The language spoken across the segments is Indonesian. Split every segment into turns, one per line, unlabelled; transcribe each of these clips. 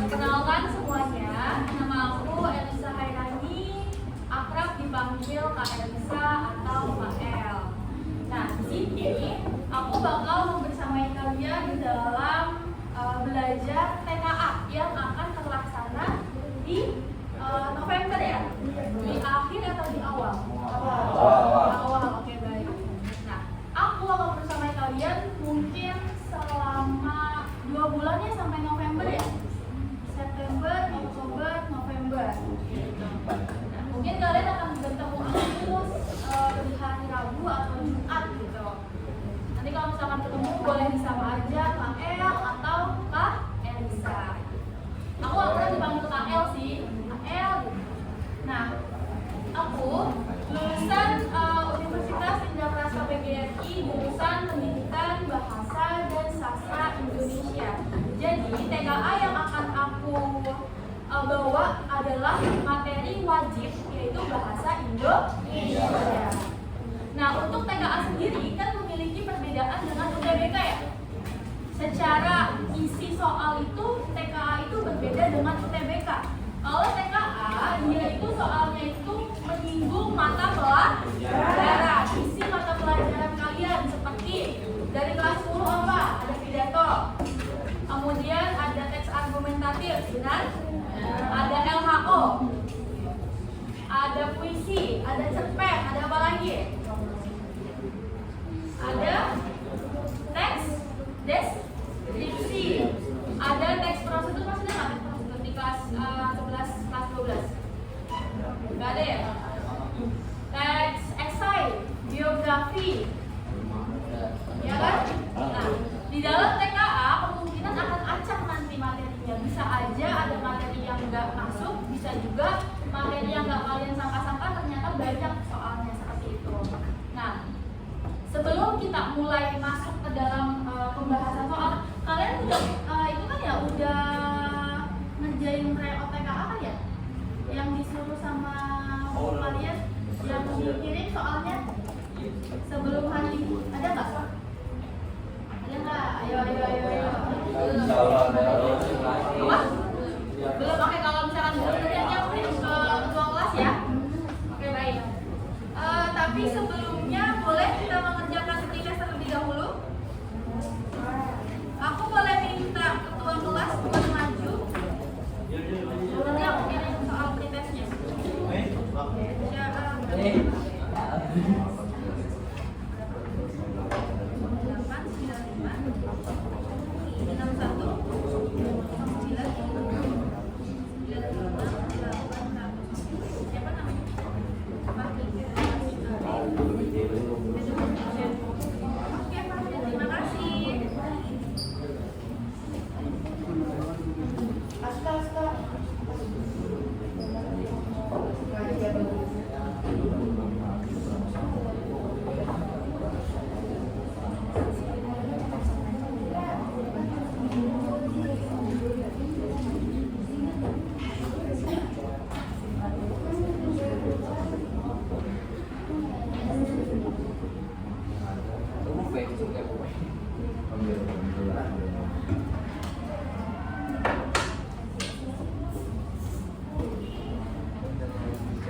Perkenalkan semuanya, nama aku Elisa Hairani, akrab dipanggil Kak Elisa atau Kak El. Nah, di sini aku bakal membersamai kalian di dalam belajar TKA yang akan terlaksana di November ya? Di akhir atau di awal? Awal, oke baik. Nah, aku akan bersamai kalian mungkin selama 2 bulannya sampai November ya? September, Oktober, November. Nah, mungkin kalian akan bertemu aku di hari Rabu atau Jumat gitu. Nanti kalau misalkan ketemu boleh disama aja Kak El atau Kak Elisa. Aku gak pernah dipanggil Kak El sih, Kak El. Nah, aku lulusan Universitas Indraprasta PGRI jurusan Pendidikan Bahasa dan Sastra Indonesia. Jadi TKA yang akan aku bawa adalah materi wajib yaitu bahasa Indonesia. Nah, untuk TKA sendiri kan memiliki perbedaan dengan UTBK ya. Secara isi soal itu TKA itu berbeda dengan UTBK. Kalau TKA dia itu soalnya itu menyinggung mata pelajaran, isi mata pelajaran kalian seperti dari kelas 10 apa? Ada pidato. Kemudian ada teks argumentatif, benar? Ada LHO. Ada puisi, ada cerpen, ada apa lagi? Ada teks deskripsi. Ada teks prosedur, masih ada teks prosedur di kelas 11, kelas 12? Enggak ada ya? Teks esai, biografi. Ya kan? Nah, di dalam TKA kemungkinan akan acak nanti materinya. Bisa aja ada materi yang nggak masuk, bisa juga materi yang nggak kalian sangka-sangka ternyata banyak soalnya seperti itu. Nah, sebelum kita mulai masuk ke dalam pembahasan soal, kalian udah itu kan ya udah ngerjain TKA kan ya? Yang disuruh sama kalian yang dikirim soalnya sebelum hari ini ada nggak? Ada nggak? Ayo. Apa? Belum. Oke, kalau misalkan belum nanti aku kirim ke ketua kelas ya. Oke, baik. Tapi sebelumnya boleh kita mengerjakan pretest terlebih dahulu. Aku boleh minta ketua kelas buat maju. Nanti aku kirim soal pretestnya.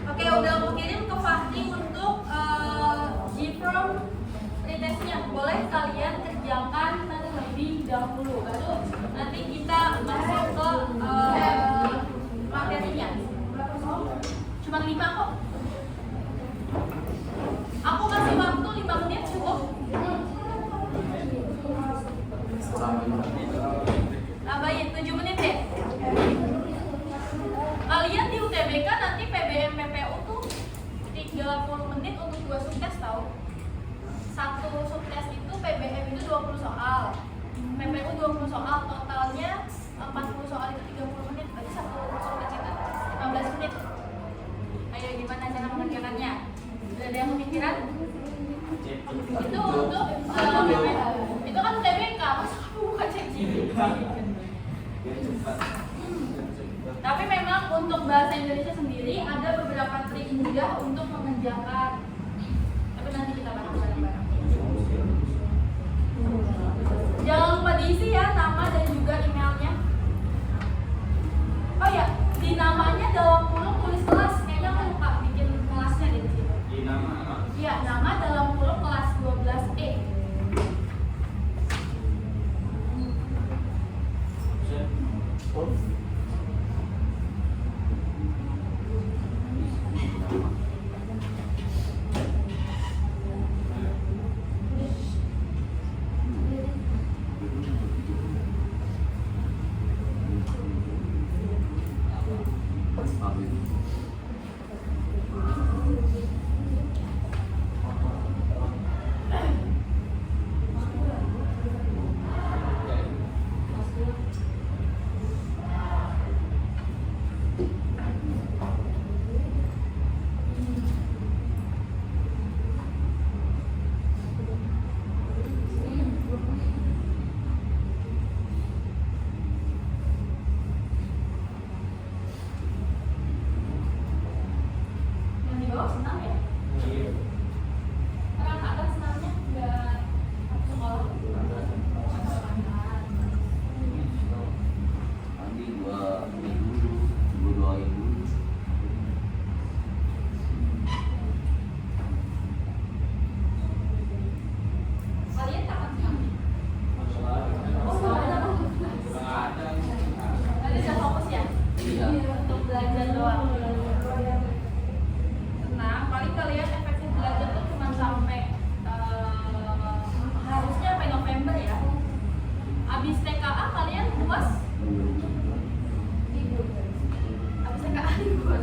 Oke, udah aku kirim ke Fahri untuk G-From pretestnya. Boleh kalian kerjakan terlebih dahulu, baru nanti kita masuk ke materinya. Cuma 5 kok. Aku kasih waktu 5 menit cukup. Tambahin 7 menit deh. Kalian di UTBK nanti PBM PPU tuh 30 menit untuk 2 subtes tahu. Satu subtes itu PBM itu 20 soal. PPU 20 soal, totalnya 40 soal itu 30 menit. Berarti satu subtes itu 15 menit. Ayo gimana cara mengerjakannya? Sudah ada yang pemikiran? Itu untuk itu kan UTBK, masa kamu bukan ChatGPT? Tapi memang untuk bahasa Indonesia sendiri ada beberapa trik mudah untuk mengerjakan. Tapi nanti kita bahas bareng-bareng. Jangan lupa diisi ya nama dan juga emailnya. Yang di bawah senam ya? Orang atas senamnya nggak sekolah.
Nanti gua ini dulu, gua doain dulu.
Kalian takut senam? Oh, nggak ada. Tadi udah fokus ya?
Iya.
Untuk belajar doang. Tenang, paling kalian efektif belajar tuh cuma sampai harusnya sampai November ya. Abis TKA kalian puas? Libur. Abis TKA libur.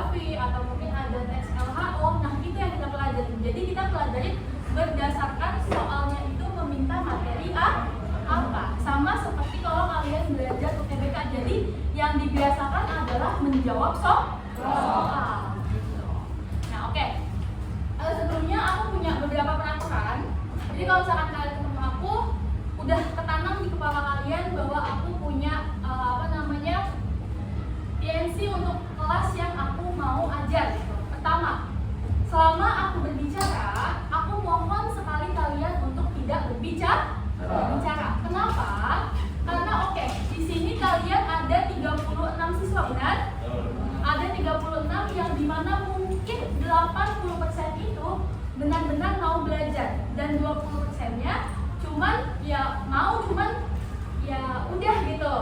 geografi atau mungkin ada tes LHO. Nah, itu yang kita pelajari. Jadi kita pelajari berdasarkan soalnya itu meminta materi apa. Sama seperti kalau kalian belajar UTBK. Jadi yang dibiasakan adalah menjawab soal. Gitu. Nah, oke. Sebelumnya aku punya beberapa peraturan. Jadi kalau misalkan kalian ketemu aku, udah ketanam di kepala kalian bahwa aku punya TNC untuk kelas yang aku mau ajar. Pertama, selama aku berbicara, aku mohon sekali kalian untuk tidak berbicara. Kenapa? Karena di sini kalian ada 36 siswa, benar? Ada 36 yang dimana mungkin 80% itu benar-benar mau belajar dan 20%-nya cuman udah gitu.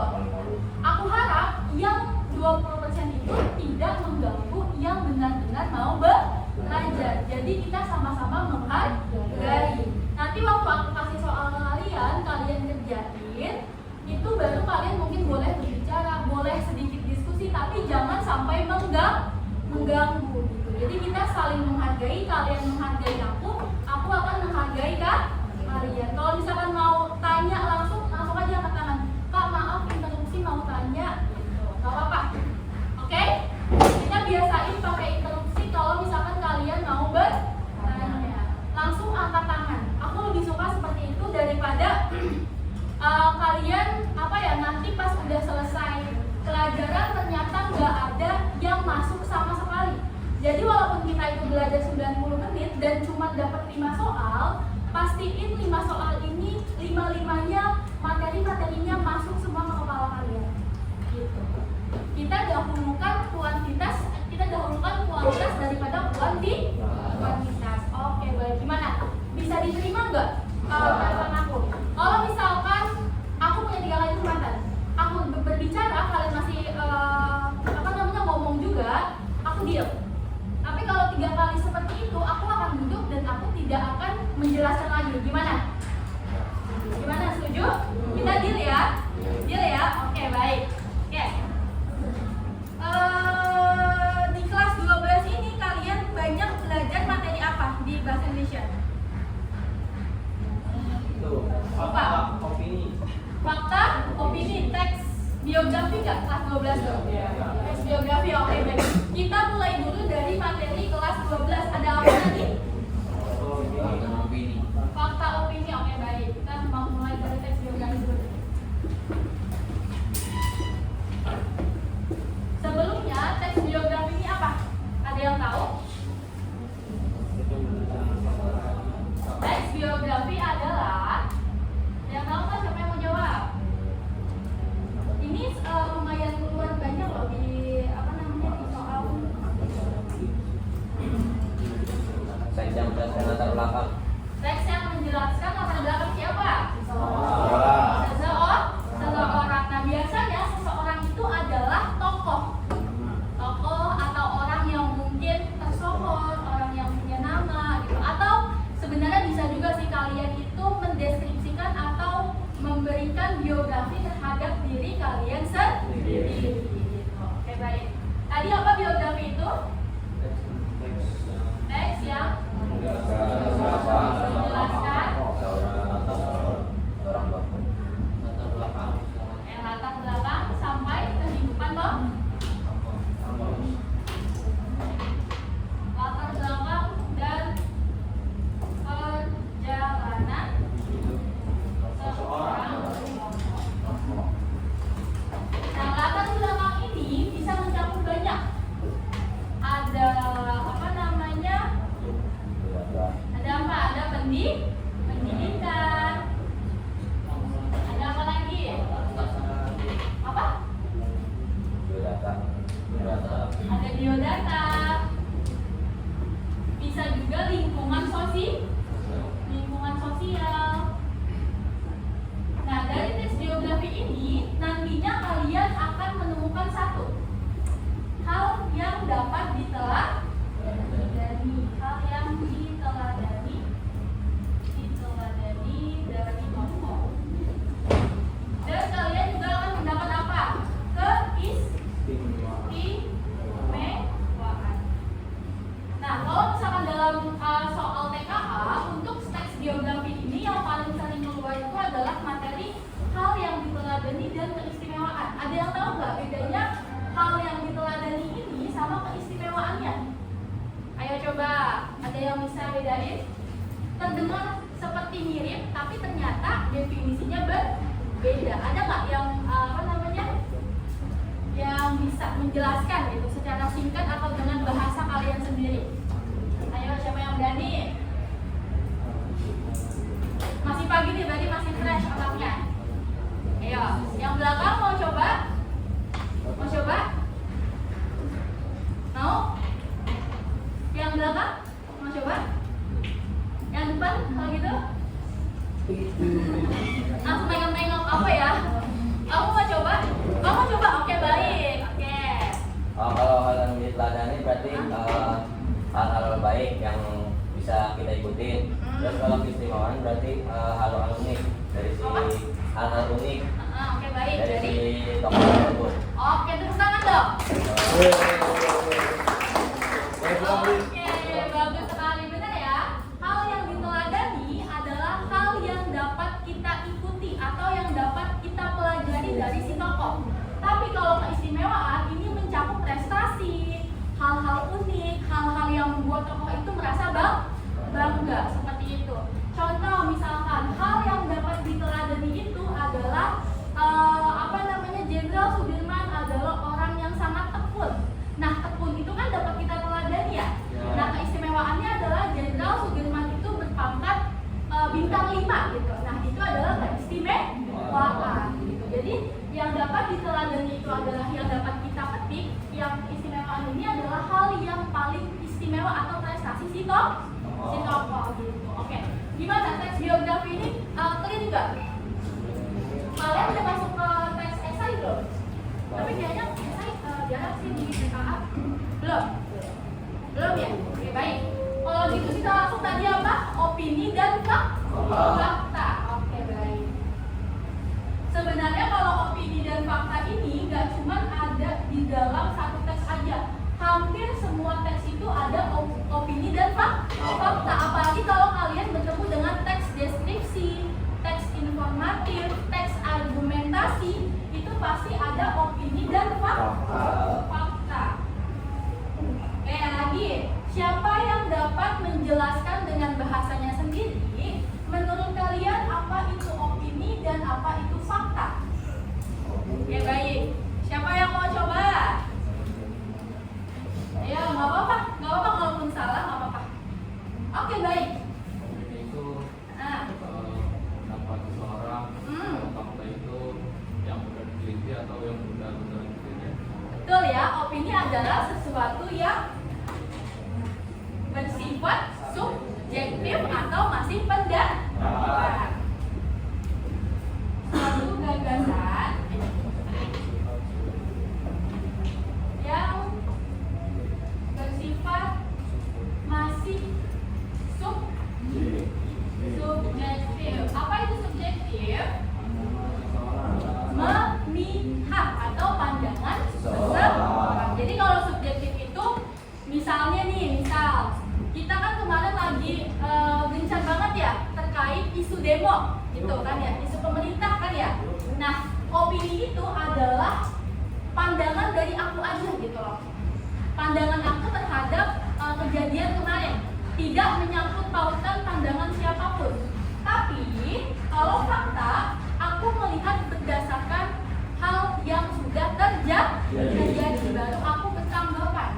Aku harap yang 20% itu tidak mengganggu yang benar-benar mau belajar. Jadi kita sama-sama menghargai. Nanti waktu aku kasih soal ke kalian kerjain, itu baru kalian mungkin boleh berbicara, boleh sedikit diskusi, tapi jangan sampai mengganggu gitu. Jadi kita saling menghargai, kalian menghargai aku akan menghargai kalian. Kalau misalkan mau tanya langsung aja angkat tangan. Kak, maaf interupsi mau tanya. Gak apa-apa. Oke? Kita biasain pakai interupsi kalau misalkan kalian mau bertanya. Langsung angkat tangan. Aku lebih suka seperti itu daripada kalian nanti pas udah selesai pelajaran ternyata nggak ada yang masuk sama sekali. Jadi walaupun kita itu belajar 90 menit dan cuma dapat 5 soal, pastiin 5 soal ini 5-5-nya materi-materinya masuk semua ke kepala kalian. Gitu. Kita dahulukan kualitas daripada kuantitas. Oke, baik. Gimana? Bisa diterima nggak pertanyaan aku? Kalau misalkan aku punya 3 kali kesempatan, aku berbicara, kalian masih ngomong juga, aku diam. Tapi kalau 3 kali seperti itu, aku akan duduk dan aku tidak akan menjelaskan lagi. Gimana? Setuju? Kita deal ya? Oke, baik. Oke. Di kelas 12 ini kalian banyak belajar materi apa di bahasa Indonesia? Fakta, opini, teks, biografi nggak kelas 12 tuh? Teks biografi, oke, baik. Kita mulai dulu dari materi kelas 12. Ada apa tadi? Fakta, opini, oke, baik. Kita mau mulai dari teks biografi dulu. Sebelumnya, teks biografi ini apa? Ada yang tahu? Teks biografi adalah, yang tahu kan siapa yang mau jawab? Ini lumayan keluar banyak loh di di soal.
Teks yang menjelaskan latar belakang.
Teks yang menjelaskan latar belakang siapa? Seseorang. Nah, biasanya seseorang itu adalah tokoh atau orang yang mungkin tersohor, orang yang punya nama gitu. Atau sebenarnya bisa juga sih kalian itu mendeskripsikan atau memberikan biografi terhadap diri kalian sendiri gitu. Oke, baik. Tadi apa biografi itu? Teks yang menjelaskan latar belakang sampai kehidupan loh. Latar belakang dan perjalanan seseorang. Nah, latar belakang ini bisa mencakup banyak. Ada Ada pendidikan. Ada apa lagi? Apa? Ada biodata. Bisa juga lingkungan sosial. Nah, dari tes biografi ini nantinya kalian akan menemukan satu hal yang dapat diteladani. Dari tokoh. Dan kalian juga akan mendapat apa? Keistimewaan. bedain? Terdengar seperti mirip, tapi ternyata definisinya berbeda. Ada nggak yang yang bisa menjelaskan gitu secara singkat atau dengan bahasa kalian sendiri? Ayo, siapa yang berani? Masih pagi nih, berarti masih fresh otaknya. Ayo, yang belakang mau coba? Mau coba? Mau? Yang belakang mau coba? Yang depan kalau gitu? Langsung nengok-nengok apa ya? Kamu mau coba? Kamu mau coba? Oke, baik. Oke.
Kalau hal yang diteladani berarti hal-hal baik yang bisa kita ikutin. Terus kalau keistimewaan berarti hal-hal unik dari si hal-hal unik.
Oke, baik.
Dari
Jadi
si tokoh tersebut.
oke, tepuk tangan dong. Oke, bagus sekali, benar ya. Hal yang diteladani adalah hal yang dapat kita ikuti atau yang dapat kita pelajari dari si tokoh. Tapi kalau keistimewaan ini mencakup prestasi, hal-hal unik, hal-hal yang membuat tokoh itu merasa bangga, seperti itu. Contoh misalkan hal yang dapat diteladani itu adalah Jenderal Sudirman adalah orang yang sangat tekun. Nah, tekun itu kan dapat kita teladani ya. Nah, keistimewaannya adalah Jenderal Sudirman itu berpangkat bintang 5 gitu. Nah, itu adalah keistimewaan gitu. Jadi, yang dapat diteladani itu adalah yang dapat kita petik. Yang keistimewaan ini adalah hal yang paling istimewa atau prestasi si tokoh gitu. Oke. Gimana teks biografi ini? Clear juga? Kalian udah masuk ke teks esai belum? Tapi kayaknya esai jarang sih di PKA. Belum ya? Oke, baik. Kalau gitu kita langsung tadi apa? Opini dan fakta. Oke, baik. Sebenarnya kalau opini dan fakta ini gak cuma ada di dalam satu teks aja. Hampir semua teks itu ada opini dan fakta. Apalagi kalau kalian bertemu dengan teks deskripsi, teks informatif, teks argumentasi, itu pasti ada opini dan fakta. Lagi, siapa yang dapat menjelaskan dengan bahasanya sendiri? Menurut kalian apa itu opini dan apa itu fakta? Oke, baik. Siapa yang mau coba? Ayo, nggak apa-apa kalaupun salah, nggak apa-apa. Oke, baik.
Itu pendapat seseorang, fakta itu yang sudah diteliti atau yang benar-benar diteliti.
Betul ya, opini adalah sesuatu yang bersifat subjektif atau masih pendapat. Suatu gagasan yang bersifat masih subjektif. Apa itu subjektif? Memihak atau pandangan seseorang. Jadi kalau subjektif itu misalnya nih, kita kan kemarin lagi gencar banget ya terkait isu demo gitu kan ya, isu pemerintah kan ya. Nah, opini itu adalah pandangan dari aku aja gitu loh. Pandangan aku terhadap kejadian kemarin, tidak menyangkut pautan pandangan siapapun. Tapi kalau fakta, aku melihat berdasarkan hal yang sudah terjadi, baru aku bertanggapan.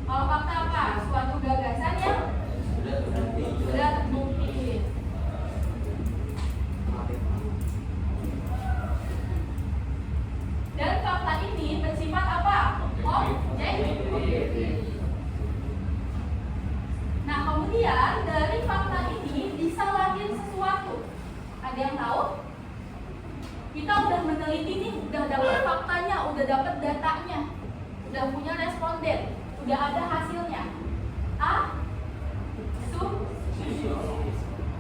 Kalau fakta apa? Suatu gagasan yang sudah terbukti. Dan fakta ini bersifat apa? Objektif. Nah, kemudian dari fakta ini bisa lahir sesuatu. Ada yang tahu? Kita udah meneliti nih, udah dapat faktanya, udah dapat datanya, udah punya responden, udah ada hasilnya.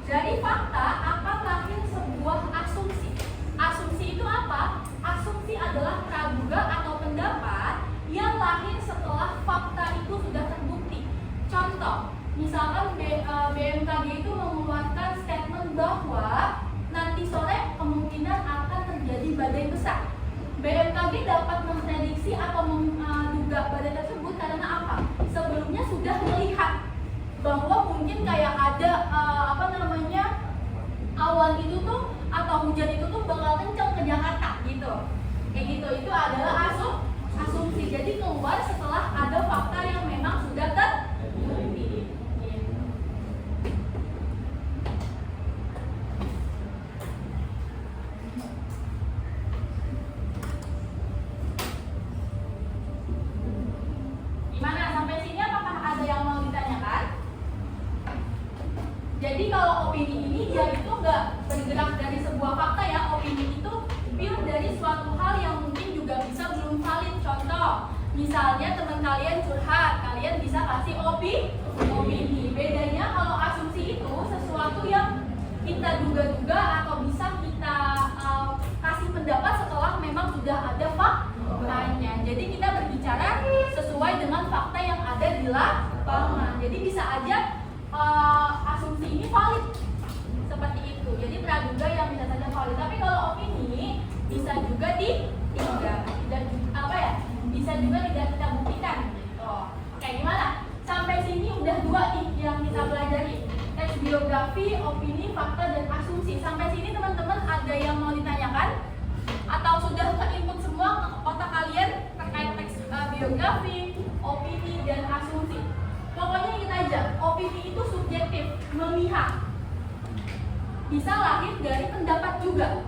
Dari fakta akan lahir sebuah asumsi. Asumsi itu apa? Asumsi adalah praduga atau pendapat yang lahir setelah fakta itu sudah terbukti. Contoh, misalkan BMKG itu mengeluarkan statement bahwa nanti sore kemungkinan akan terjadi badai besar. BMKG dapat memprediksi atau menduga badai tersebut karena apa? Sebelumnya sudah melihat bahwa mungkin kayak ada awan itu tuh atau hujan itu tuh bakal kencang ke Jakarta gitu. Kayak gitu, itu adalah asumsi. Jadi keluar setelah ada fakta yang memang sudah terbukti. Gimana sampai sini, apakah ada yang mau ditanyakan? Jadi kalau opini ini dia itu nggak bergerak dari sebuah fakta ya. Opini itu pure dari suatu hal yang mungkin juga bisa belum valid. Contoh, misalnya teman kalian curhat, kalian bisa kasih opini. Bedanya kalau asumsi itu sesuatu yang kita duga-duga atau bisa kita kasih pendapat setelah memang sudah ada faktanya. Jadi kita berbicara sesuai dengan fakta yang ada di lapangan. Jadi bisa aja asumsi ini valid seperti itu. Jadi praduga yang bisa saja valid. Tapi kalau opini bisa juga bisa juga tidak kita buktikan gitu. Oke, gimana? Sampai sini udah 2 nih yang kita pelajari. Teks biografi, opini, fakta, dan asumsi. Sampai sini teman-teman ada yang mau ditanyakan? Atau sudah ke-input semua ke otak kalian terkait teks biografi, opini, dan asumsi? Pokoknya ingat aja, opini itu subjektif, memihak. Bisa lahir dari pendapat juga.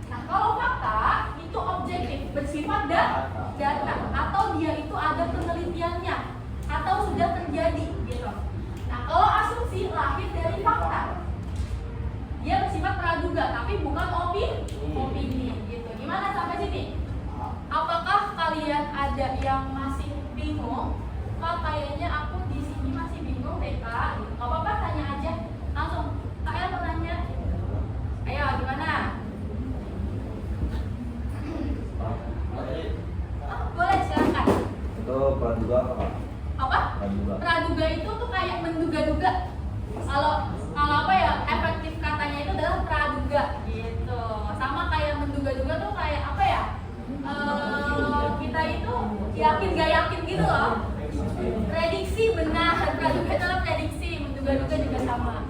Nah, kalau fakta itu objektif, bersifat data, atau dia itu ada penelitiannya, atau sudah terjadi gitu. Nah, kalau asumsi lahir dari fakta, dia bersifat praduga, tapi bukan opini gitu. Gimana sampai sini? Apakah kalian ada yang masih bingung? Kak, kayaknya aku di sini masih bingung deh Kak. Gak apa-apa, tanya aja langsung. Kalian mau nanya? Ayo, gimana? Oh, boleh, silakan.
Itu praduga apa?
Apa? Praduga itu tuh kayak menduga-duga. Kalau apa ya, efektif katanya itu adalah praduga gitu. Sama kayak menduga-duga tuh kayak apa ya? Kita itu yakin gak yakin gitu loh. Prediksi benar, praduga adalah prediksi, menduga-duga juga sama.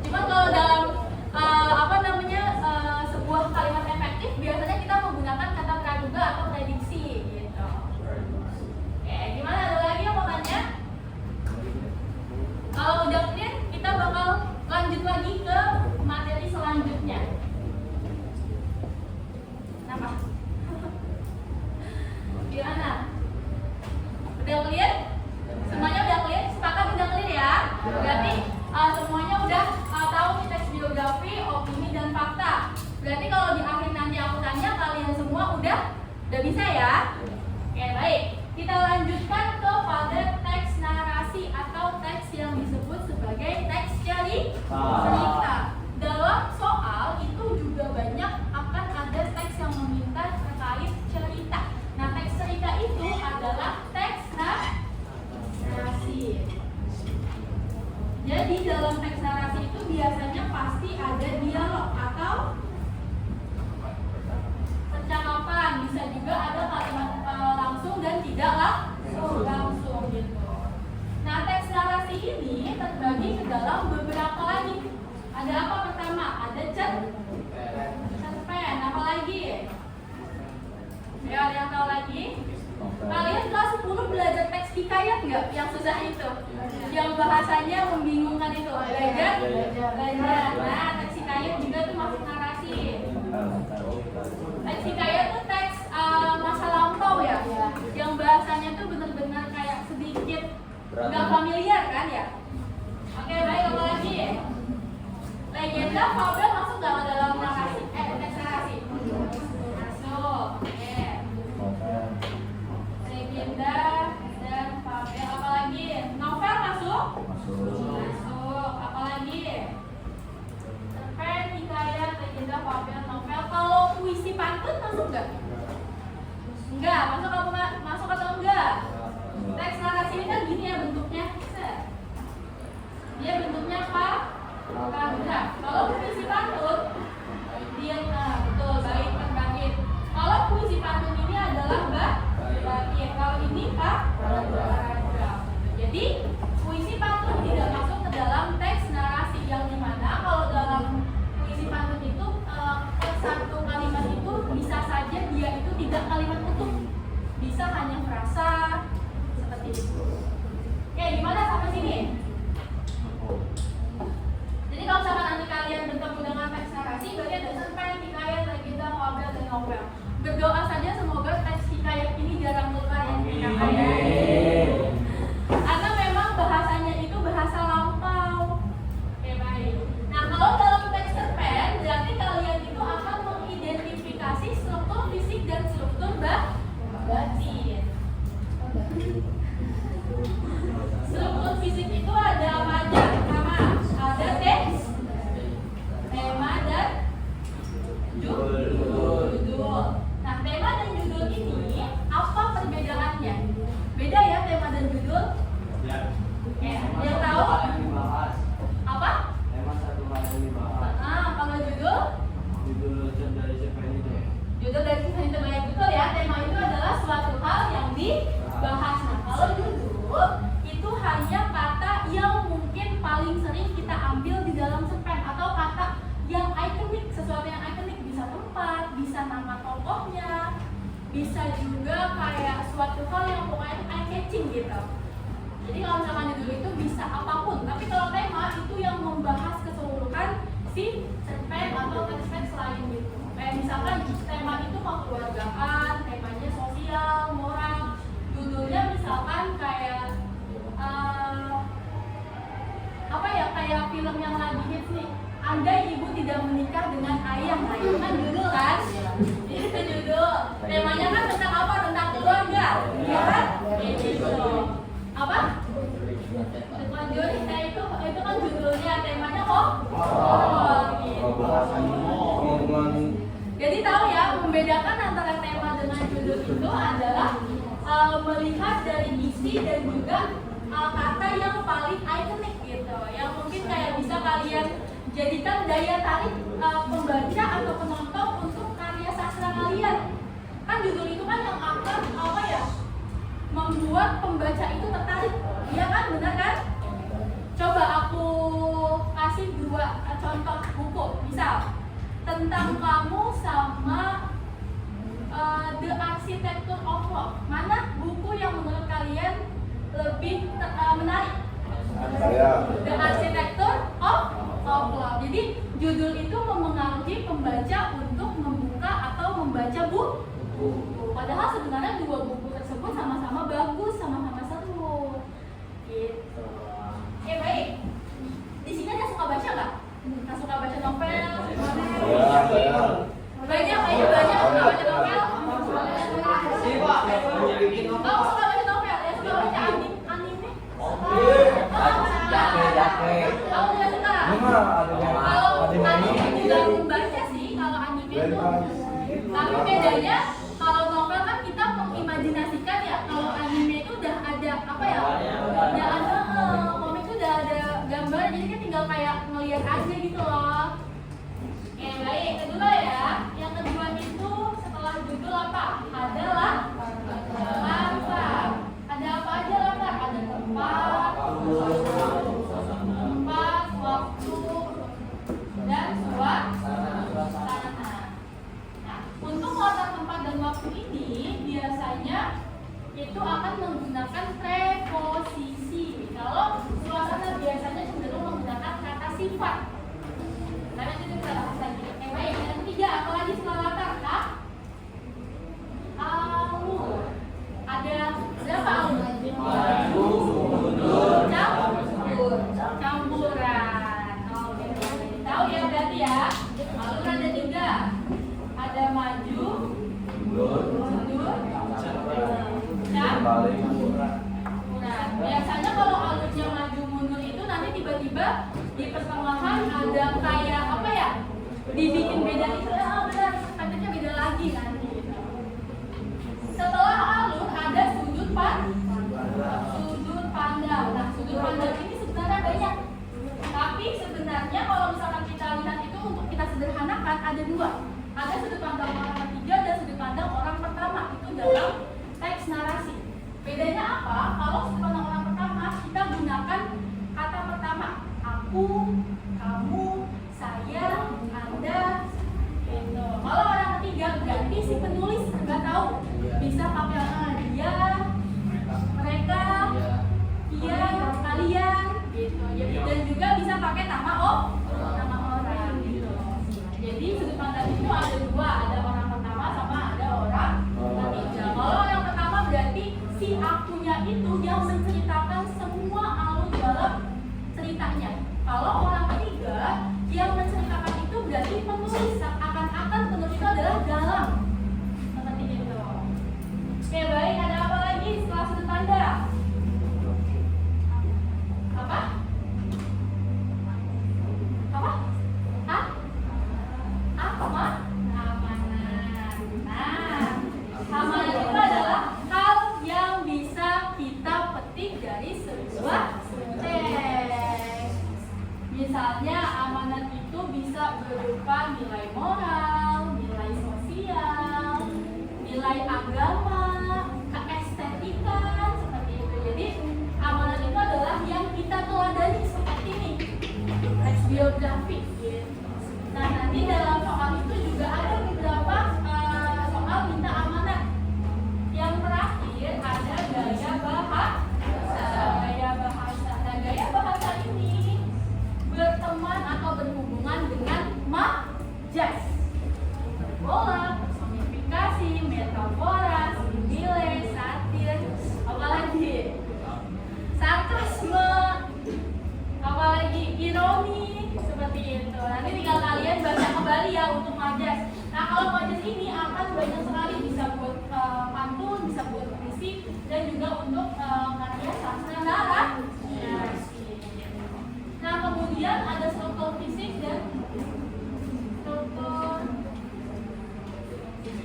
Cuma kalau dalam sebuah kalimat efektif biasanya kita menggunakan kata praduga atau prediksi gitu. Oke, gimana, ada lagi yang mau tanya? Kalau udah clear, kita bakal lanjut lagi ke materi selanjutnya. Kenapa? Gimana? Udah clear? Semuanya udah clear? Sepakat udah clear ya? Berarti semuanya udah tahu nih teks biografi, opini, dan fakta. Berarti kalau di akhir nanti aku tanya, kalian semua udah bisa ya? Oke, baik. Kita lanjutkan kepada teks narasi atau teks yang disebut sebagai teks cerita. Dalam soal itu juga banyak akan ada teks yang meminta terkait cerita. Nah, teks cerita itu adalah teks narasi. Jadi dalam teks narasi itu biasanya pasti ada dialog atau percakapan, bisa juga ada kalimat langsung dan tidak langsung gitu. Nah, teks narasi ini terbagi ke dalam beberapa lagi. Ada apa pertama? Ada cerpen. Apa lagi? Ya, ada yang tahu lagi? Kalian kelas 10 belajar teks hikayat nggak? Yang susah itu, yang bahasanya membingungkan itu. Belajar? Nah, teks hikayat juga tuh masuk narasi. Teks hikayat tuh teks masa lampau ya, yang bahasanya tuh benar-benar kayak sedikit nggak familiar kan ya. Oke, baik, apa lagi? Legenda, fabel masuk nggak ke dalam narasi? Teks narasi? Masuk. Oke. Legenda dan fabel, apa lagi? Novel masuk? Masuk. Apa lagi? Cerpen, hikayat, legenda, fabel, novel. Kalau puisi pantun masuk nggak? Enggak. Masuk atau enggak? Teks narasi ini kan gini ya bentuknya. Dia bentuknya paragraf. Kalau puisi pantun dia betul, bait berbait. Kalau puisi pantun ini adalah bait. Kalau ini paragraf. Jadi puisi pantun tidak Struktur fisik itu ada apa aja? Pertama, ada teks, tema, dan judul. Nah, tema dan judul ini apa perbedaannya? Beda ya tema dan judul? Yang tahu? Apa?
Tema satu hal yang dibahas.
Kalau judul?
Judul dari siapa ini tuh?
Judul dari kisah yang terbaik, betul ya. Tema itu adalah suatu hal yang dibahas. Nah, kalau judul itu hanya kata yang mungkin paling sering kita ambil di dalam cerpen atau kata yang ikonik, sesuatu yang ikonik, bisa tempat, bisa nama tokohnya, bisa juga kayak suatu hal yang pokoknya eye catching gitu. Jadi kalau misalkan judul itu bisa apapun, tapi kalau tema itu yang membahas keseluruhan si cerpen atau teks-teks lain gitu. Kayak misalkan tema itu kekeluargaan, temanya sosial, moral, judulnya misalkan kayak apa ya, kayak film yang lagi hits nih, Andai Ibu Tidak Menikah Dengan Ayah. Nah itu kan judul kan? Itu judul. Temanya kan tentang apa? Tentang keluarga, ya kan? Gitu. Apa? Menjuri, nah itu kan judulnya, temanya kok? Gitu. Jadi tahu ya, membedakan antara tema dengan judul itu adalah melihat dari isi dan juga kata yang paling ikonik gitu, yang mungkin kayak bisa kalian jadikan daya tarik pembaca atau penonton untuk karya sastra kalian. Kan judul itu kan yang akan apa ya, membuat pembaca itu tertarik, iya kan, benar kan? Coba aku kasih 2 contoh buku, misal Tentang Kamu sama The Architecture of Love. Mana buku yang menurut kalian lebih menarik? The Architecture of Love. Jadi judul itu memengaruhi pembaca untuk membuka atau membaca buku. Padahal sebenarnya 2 buku tersebut sama-sama bagus, sama-sama seru. Gitu. Oke, baik. Di sini ada suka baca nggak? Nggak suka baca novel? Banyak suka baca novel. Kamu suka baca novel? Ya suka baca anime?
Jake.
Kamu nggak suka? Kalau anime juga membaca sih, kalau anime itu. Tapi bedanya kalau novel kan kita mengimajinasikan ya, kalau anime itu udah ada apa ya? Udah ada komik itu udah ada gambar, jadi kan tinggal kayak ngeliat aja gitu loh. Oke, baik. Kedua ya, yang kedua itu setelah judul apa? Adalah latar. Ada apa aja latar? Ada tempat, waktu, dan suasana. Nah, untuk latar, tempat, dan waktu ini biasanya itu akan menggunakan preposisi. Kalau suasana biasanya cenderung menggunakan kata sifat. Nah, itu kita bahas lagi. Oke, baik. Yang ketiga, apalagi setelah latar, Kak? Alur. Ada berapa alur? Campuran. Oke, tahu ya berarti ya. Alur ada 3. Ada maju, mundur, campuran. Biasanya kalau alurnya maju mundur itu nanti tiba-tiba di pertengahan ada kayak apa ya, dibikin beda itu, benar, katanya beda lagi nanti. Setelah alur ada sudut pandang. Nah, sudut pandang ini sebenarnya banyak, tapi sebenarnya kalau misalkan kita lihat itu untuk kita sederhanakan ada 2. Ada sudut pandang orang ketiga dan sudut pandang orang pertama, itu dalam teks narasi. Bedanya apa? Kalau sudut pandang orang pertama kita gunakan kata pertama, aku, kamu, saya, anda, gitu. Kalau orang ketiga berarti si penulis nggak tahu, bisa pakai dia, mereka, dia, kalian, gitu. Dan juga bisa pakai nama orang, gitu. Jadi sudut pandang itu ada 2, ada orang pertama sama ada orang ketiga. Kalau orang pertama berarti si akunya itu yang menceritakan semua alur dalam ceritanya. Kalau orang ketiga yang menceritakan itu berarti penulis, akan penulis itu adalah dalang, seperti itu. Oke, agama, keestetikan, seperti itu. Jadi amalan itu adalah yang kita teladani seperti ini, teks biografi gitu. Nah, nanti dalam soal itu juga ada beberapa soal minta amanat. Yang terakhir ada gaya bahasa. Nah, gaya bahasa ini berteman atau berhubungan dengan majas, hiperbola, personifikasi, metafora, simile, satir, apalagi sarkasme, apalagi ironi, seperti itu. Nanti tinggal kalian baca kembali ya untuk majas. Nah, kalau majas ini akan banyak sekali, bisa buat pantun, bisa buat puisi, dan juga untuk karya sastra narasi. Nah, kemudian ada struktur fisik dan struktur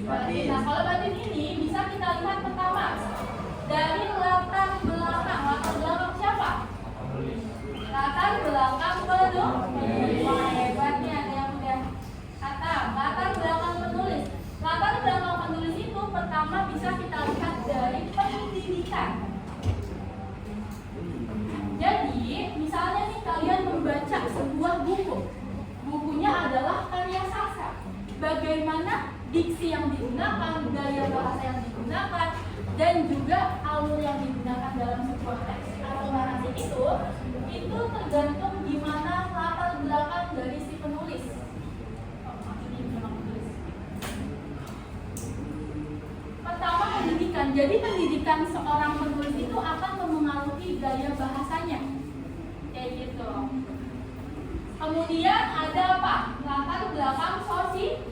batin. Nah, kalau batin ini bisa kita lihat pertama dari latar belakang. Latar belakang siapa? Latar belakang penulis. Wah, hebatnya ada yang udah kata. Latar belakang penulis. Latar belakang penulis itu pertama bisa kita lihat dari pendidikan. Jadi, misalnya nih kalian membaca sebuah buku. Bukunya adalah karya sastra. Bagaimana diksi yang digunakan, gaya bahasa yang digunakan, dan juga alur yang digunakan dalam sebuah teks atau narasi itu tergantung gimana latar belakang dari si penulis. Pertama, pendidikan. Jadi pendidikan seorang penulis itu akan memengaruhi gaya bahasanya, kayak gitu. Kemudian ada apa? Latar belakang sosial.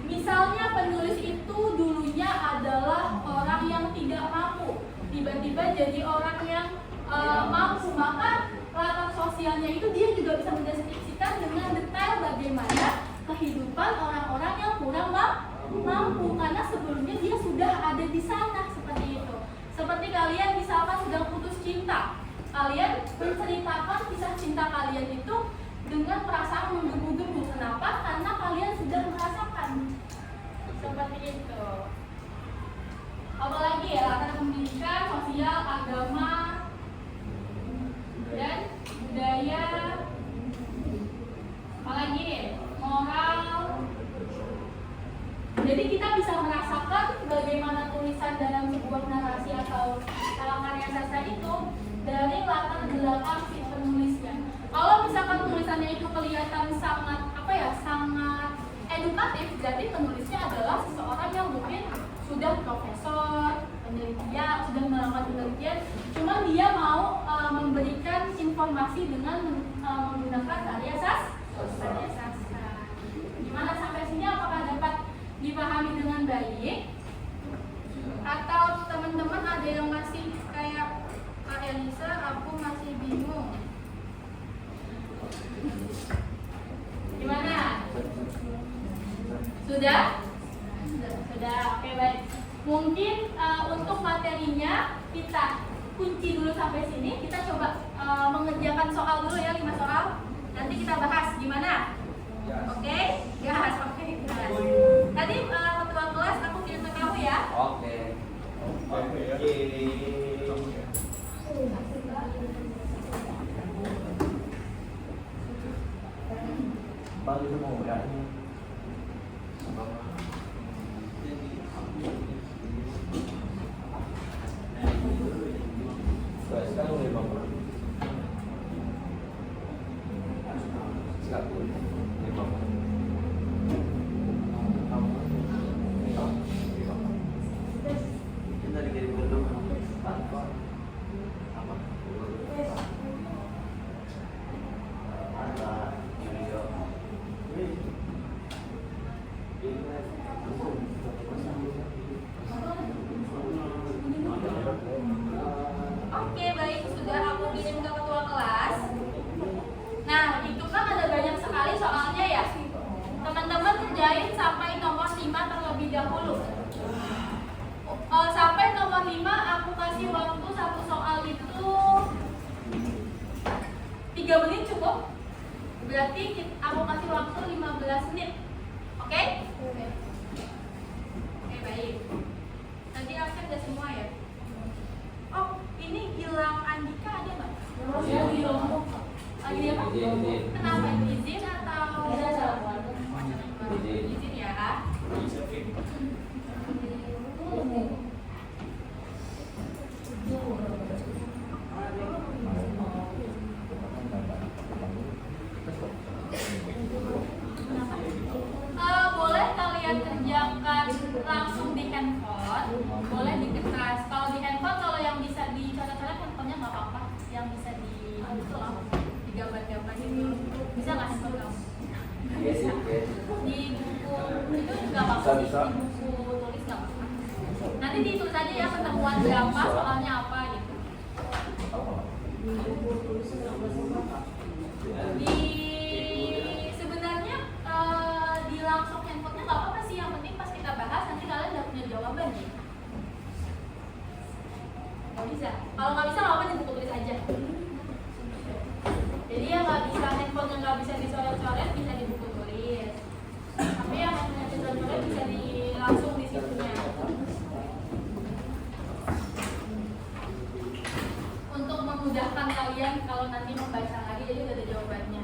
Misalnya penulis itu dulunya adalah orang yang tidak mampu, tiba-tiba jadi orang yang mampu, maka latar sosialnya itu dia juga bisa mendeskripsikan dengan detail bagaimana kehidupan orang-orang yang kurang mampu, karena sebelumnya dia sudah ada di sana, seperti itu. Seperti kalian misalkan sedang putus cinta, kalian menceritakan kisah cinta kalian itu dengan perasaan menggebu-gebu. Kenapa? Karena kalian sudah merasakan, seperti itu. Apalagi ya, latar pendidikan, sosial, agama, dan budaya, apalagi moral. Jadi kita bisa merasakan bagaimana tulisan dalam sebuah narasi atau karya sastra itu dari latar belakang si penulisnya. Kalau misalkan tulisannya itu kelihatan sangat sangat edukatif, berarti penulisnya adalah seseorang yang mungkin sudah profesor, penelitian, sudah melakukan penelitian, cuma dia mau memberikan informasi dengan menggunakan karya sastra. Gimana sampai sini? Apakah dapat dipahami dengan baik? Atau teman-teman ada yang masih kayak Kak Elisa, aku masih bingung. Gimana? Sudah? Sudah, oke, baik. Mungkin untuk materinya kita kunci dulu sampai sini. Kita coba mengerjakan soal dulu ya, 5 soal. Nanti kita bahas gimana? Oke? Gas, oke. Tadi ketua kelas aku kirim ke kamu ya.
Oke.
Bang itu mau udah.
Sekarang udah bang. Sekarang
Kita dikirim dulu tanpa apa? Ada video.
Oke, baik, sudah aku kirim ke ketua kelas. Nah, itu kan ada banyak sekali soalnya ya. Teman-teman kerjain sampai nomor 5 terlebih dahulu. Sampai nomor 5 aku kasih waktu satu soal itu 3 menit cukup. Berarti aku kasih waktu 15 menit. Oke? Oke, semua ya? Oh, ini Gilang Andika ada nggak?
Ya, Gilang.
Lagi dia apa?
Izin.
Kenapa izin atau?
Izin.
Izin ya. Boleh kalian kerjakan langsung di handphone, boleh dikeras. Kalau di handphone, kalau yang bisa dicoret-coret handphonenya nggak apa-apa, yang bisa digambar-gambar gitu. Bisa nggak handphone kamu?
Yes, yes.
Di buku itu nggak apa-apa sih,
Bisa.
di buku tulis nggak apa-apa. Nanti ditulis aja ya ketemuan berapa, soalnya apa gitu. Di sebenarnya di langsung handphonenya nggak apa-apa sih, yang penting pas kita bahas nanti kalian udah punya jawaban nih. Kalau bisa, kalau nggak bisa nggak apa-apa, di buku tulis aja. Jadi yang nggak bisa, handphone yang nggak bisa dicoret-coret bisa di buku tulis. Tapi yang handphone dicoret-coret bisa langsung di situnya. Untuk memudahkan kalian kalau nanti membaca lagi, jadi udah ada jawabannya.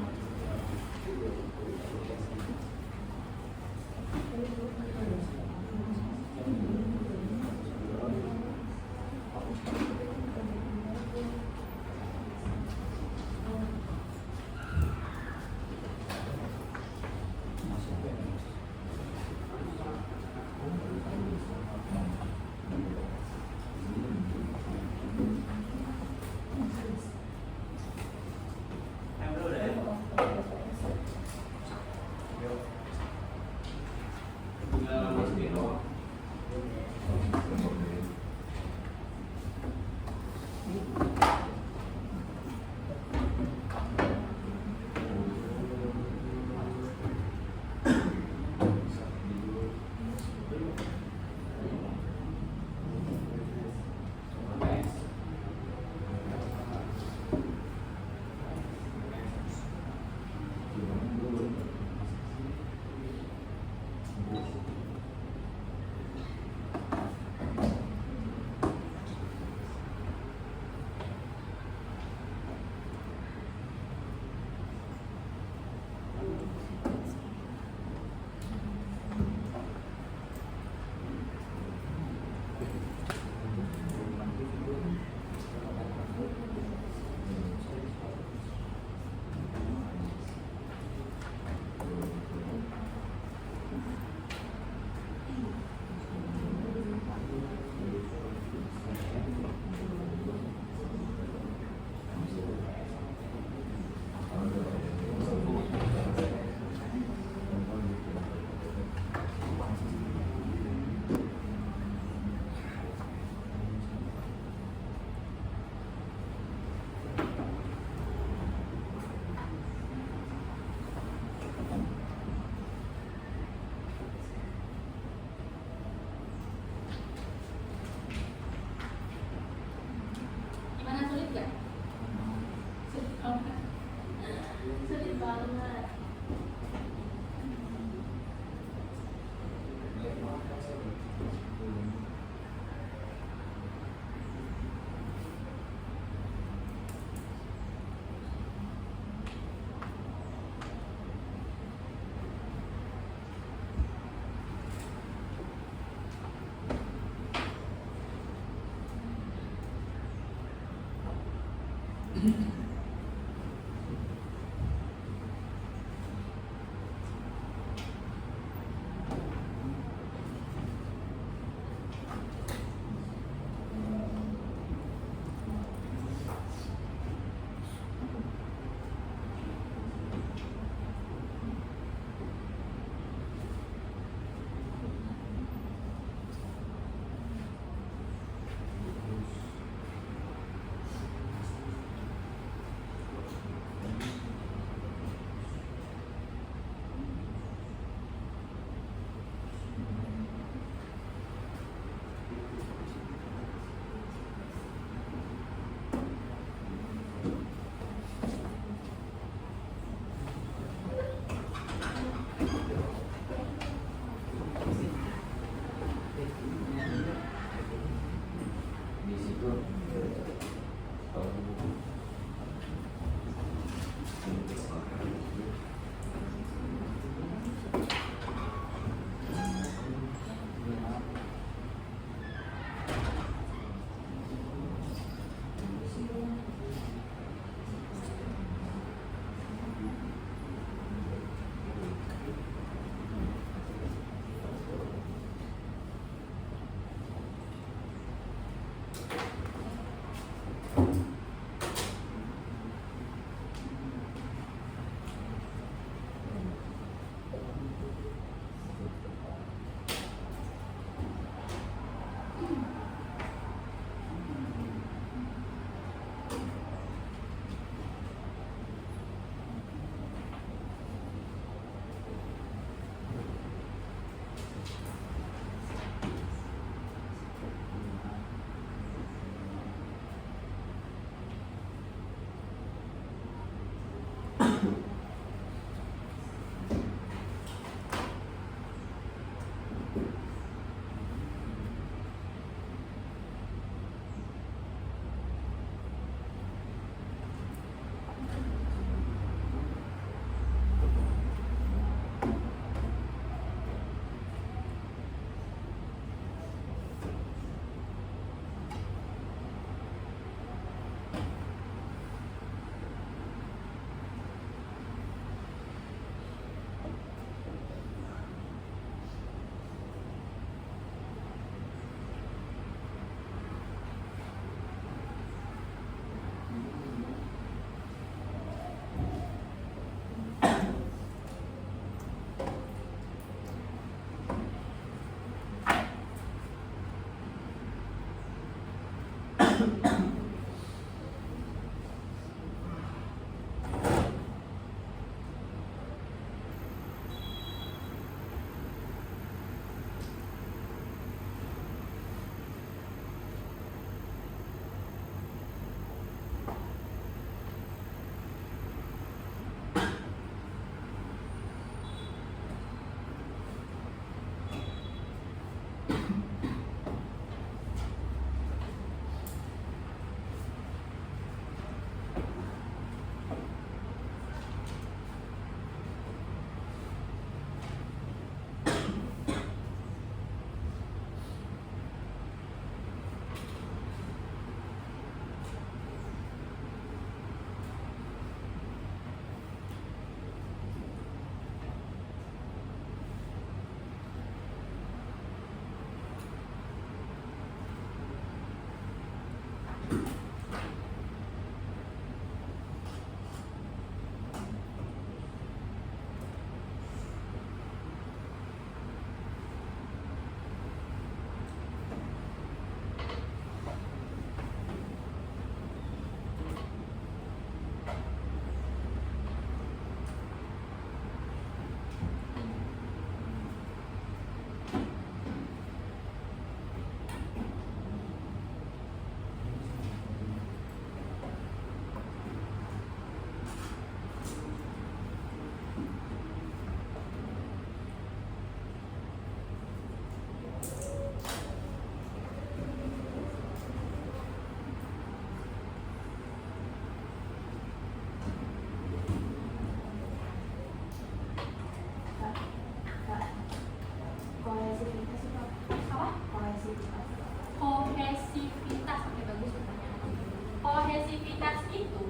Kohesivitas, oke bagus pertanyaannya. Kohesivitas itu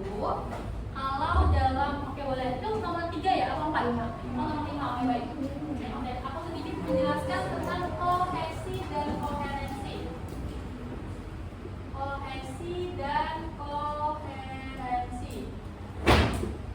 kalau dalam, oke boleh, itu nomor 3 ya, apa 4? Oh nomor 5, oke baik. Oke, aku sedikit menjelaskan tentang kohesi dan koherensi. Kohesi dan koherensi.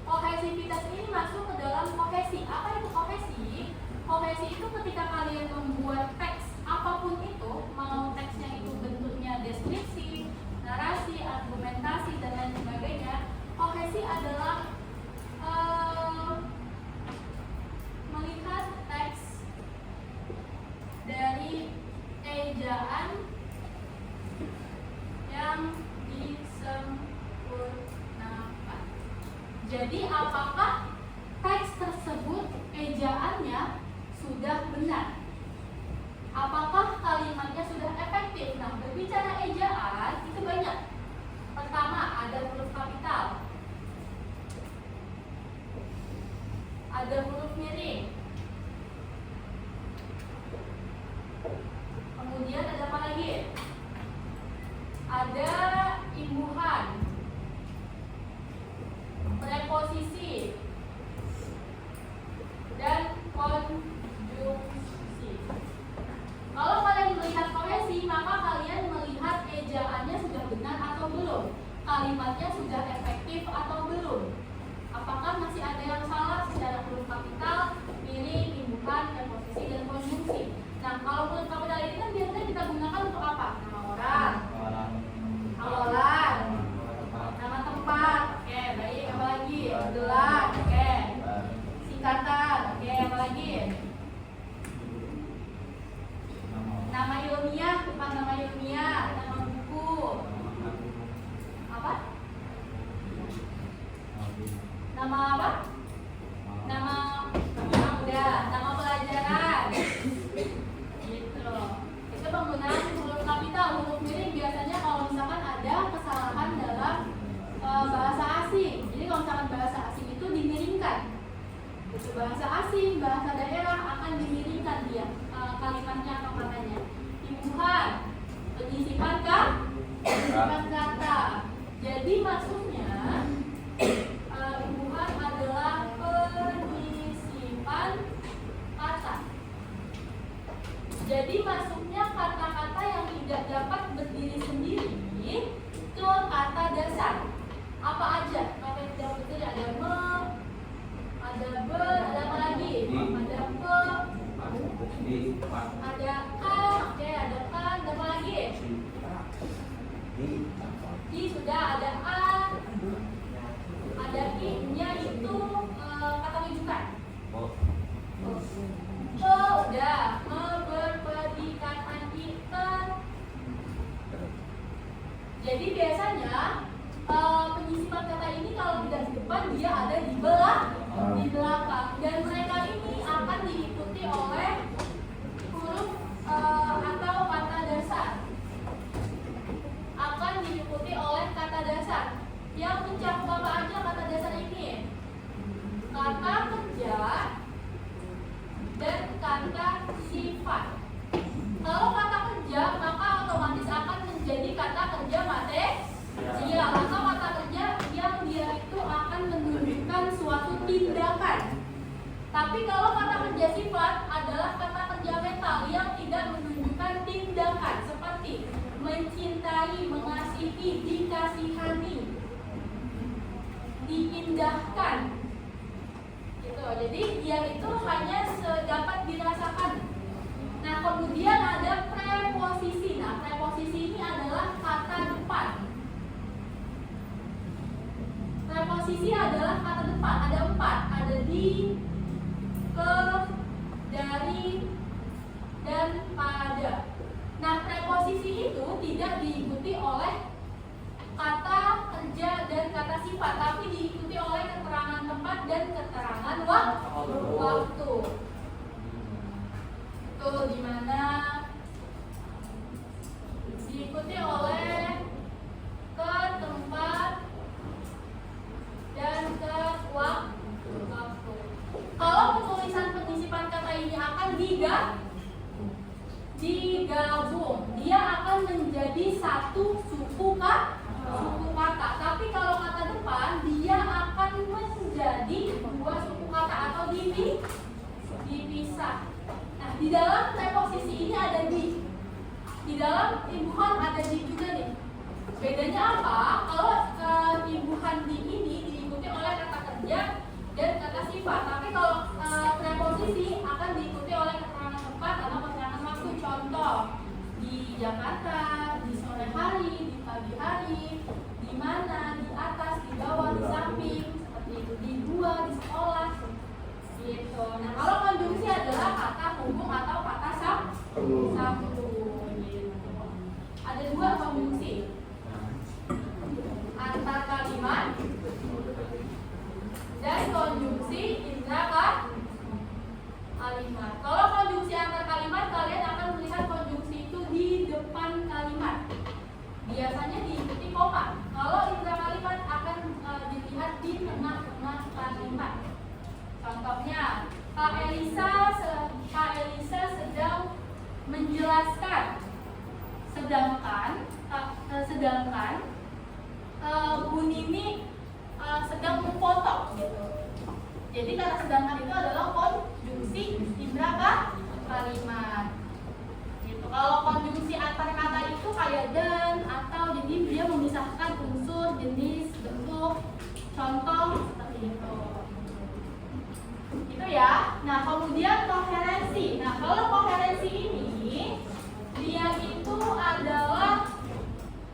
Kohesivitas ini masuk ke dalam kohesi. Apa itu kohesi? Kohesi itu ketika kalian membuat teks apapun itu, mau teksnya itu bentuknya deskripsi, narasi, argumentasi, dan lain sebagainya, kohesi adalah melihat teks dari ejaan yang disempurnakan. Jadi apakah teks tersebut ejaannya sudah benar? Apakah kalimatnya sudah efektif? Nah, berbicara ejaan itu banyak. Pertama, ada huruf kapital, ada huruf miring, kemudian ada apa lagi? Ada imbuhan, preposisi, dan konjungsi. Kalau kalian melihat kohesi, maka kalian melihat ejaannya Cepat, nama ilmiah, nama buku. Apa? Nama apa? Nama udah, nama pelajaran. Gitu. Itu penggunaan huruf kapital. Huruf miring biasanya kalau misalkan ada kesalahan dalam bahasa asing. Jadi kalau misalkan bahasa asing itu dimiringkan. Itu bahasa asing, bahasa daerah akan dimiringkan dia kalimatnya atau katanya. Imbuhan, penyisipan penyisipan kata. Jadi maksudnya imbuhan adalah penyisipan kata. Jadi masuknya kata-kata yang tidak dapat berdiri sendiri ke kata dasar. Apa aja? Kata yang tidak berdiri ada me, ada ber, ada apa lagi? Ada pe, ada ka, oke, ada kan, ada apa lagi? Di sudah ada a, ada i-nya itu kata rujukan. Udah, me, ber, pe, di, katan, ite. Jadi biasanya penyisipan kata ini kalau tidak di depan dia ada di belakang, dan mereka ini akan diikuti oleh huruf atau kata dasar. Akan diikuti oleh kata dasar yang mencakup apa aja kata dasar ini? Kata kerja dan kata sifat. Kalau kata kerja maka otomatis akan menjadi kata kerja material atau kata kerja yang dia itu akan menunjukkan suatu tindakan. Tapi kalau kata kerja sifat adalah kata kerja mental yang tidak menunjukkan tindakan, seperti mencintai, mengasihi, dikasihani, diindahkan. Gitu. Jadi dia itu hanya dapat dirasakan. Nah, kemudian ada preposisi. Nah, preposisi ini adalah kata depan. Preposisi adalah kata depan. Ada 4. Ada di, ke, dari, dan pada. Nah, preposisi itu tidak diikuti oleh kata kerja dan kata sifat, tapi diikuti oleh keterangan tempat dan keterangan waktu. Tuh di mana diikuti oleh ke tempat dan ke waktu. Kalau penulisan penyisipan kata ini akan digabung, dia akan menjadi satu suku kata. Tapi kalau kata depan dia akan menjadi 2 suku kata atau dipisah. Nah, di dalam preposisi ini ada di dalam imbuhan ada di juga nih. Bedanya apa? Kalau imbuhan di ini diikuti oleh kata kerja dan kata sifat, tapi kalau preposisi akan diikuti oleh keterangan tempat atau keterangan waktu. Contoh, di Jakarta, di sore hari, di pagi hari, di mana, di atas, di bawah, di samping, seperti itu, di gua, di sekolah, gitu. Nah, kalau konjungsi adalah kata hubung atau kata sambung, gitu. Ada 2 konjungsi antar kalimat dan konjungsi intra kalimat. Kalau konjungsi antar kalimat, kalian akan melihat konjungsi itu di depan kalimat. Biasanya diikuti koma. Kalau intra kalimat akan dilihat di tengah-tengah kalimat. Contohnya, Kak Elisa sedang menjelaskan, sedangkan Bu Nini sedang memfoto, gitu. Jadi kata sedangkan itu adalah konjungsi indra kalimat. Gitu. Kalau konjungsi antar kata itu kayak dan, atau, jadi dia memisahkan unsur, jenis, bentuk, contoh seperti itu. Itu ya. Nah, kemudian koherensi. Nah, kalau koherensi ini dia itu adalah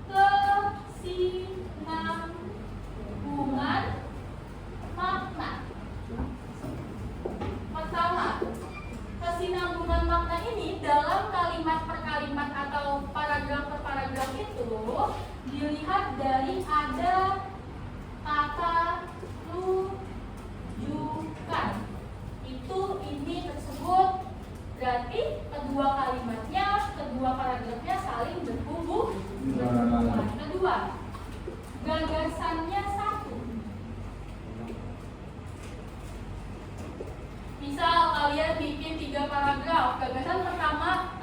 kesinambungan makna. Pertama, kesinambungan makna ini dalam kalimat per kalimat atau pada itu dilihat dari ada kata rujukan. Itu ini tersebut berarti kedua kalimatnya, kedua paragrafnya saling berhubungan. Kedua, gagasannya satu. Misal kalian bikin 3 paragraf. Gagasan pertama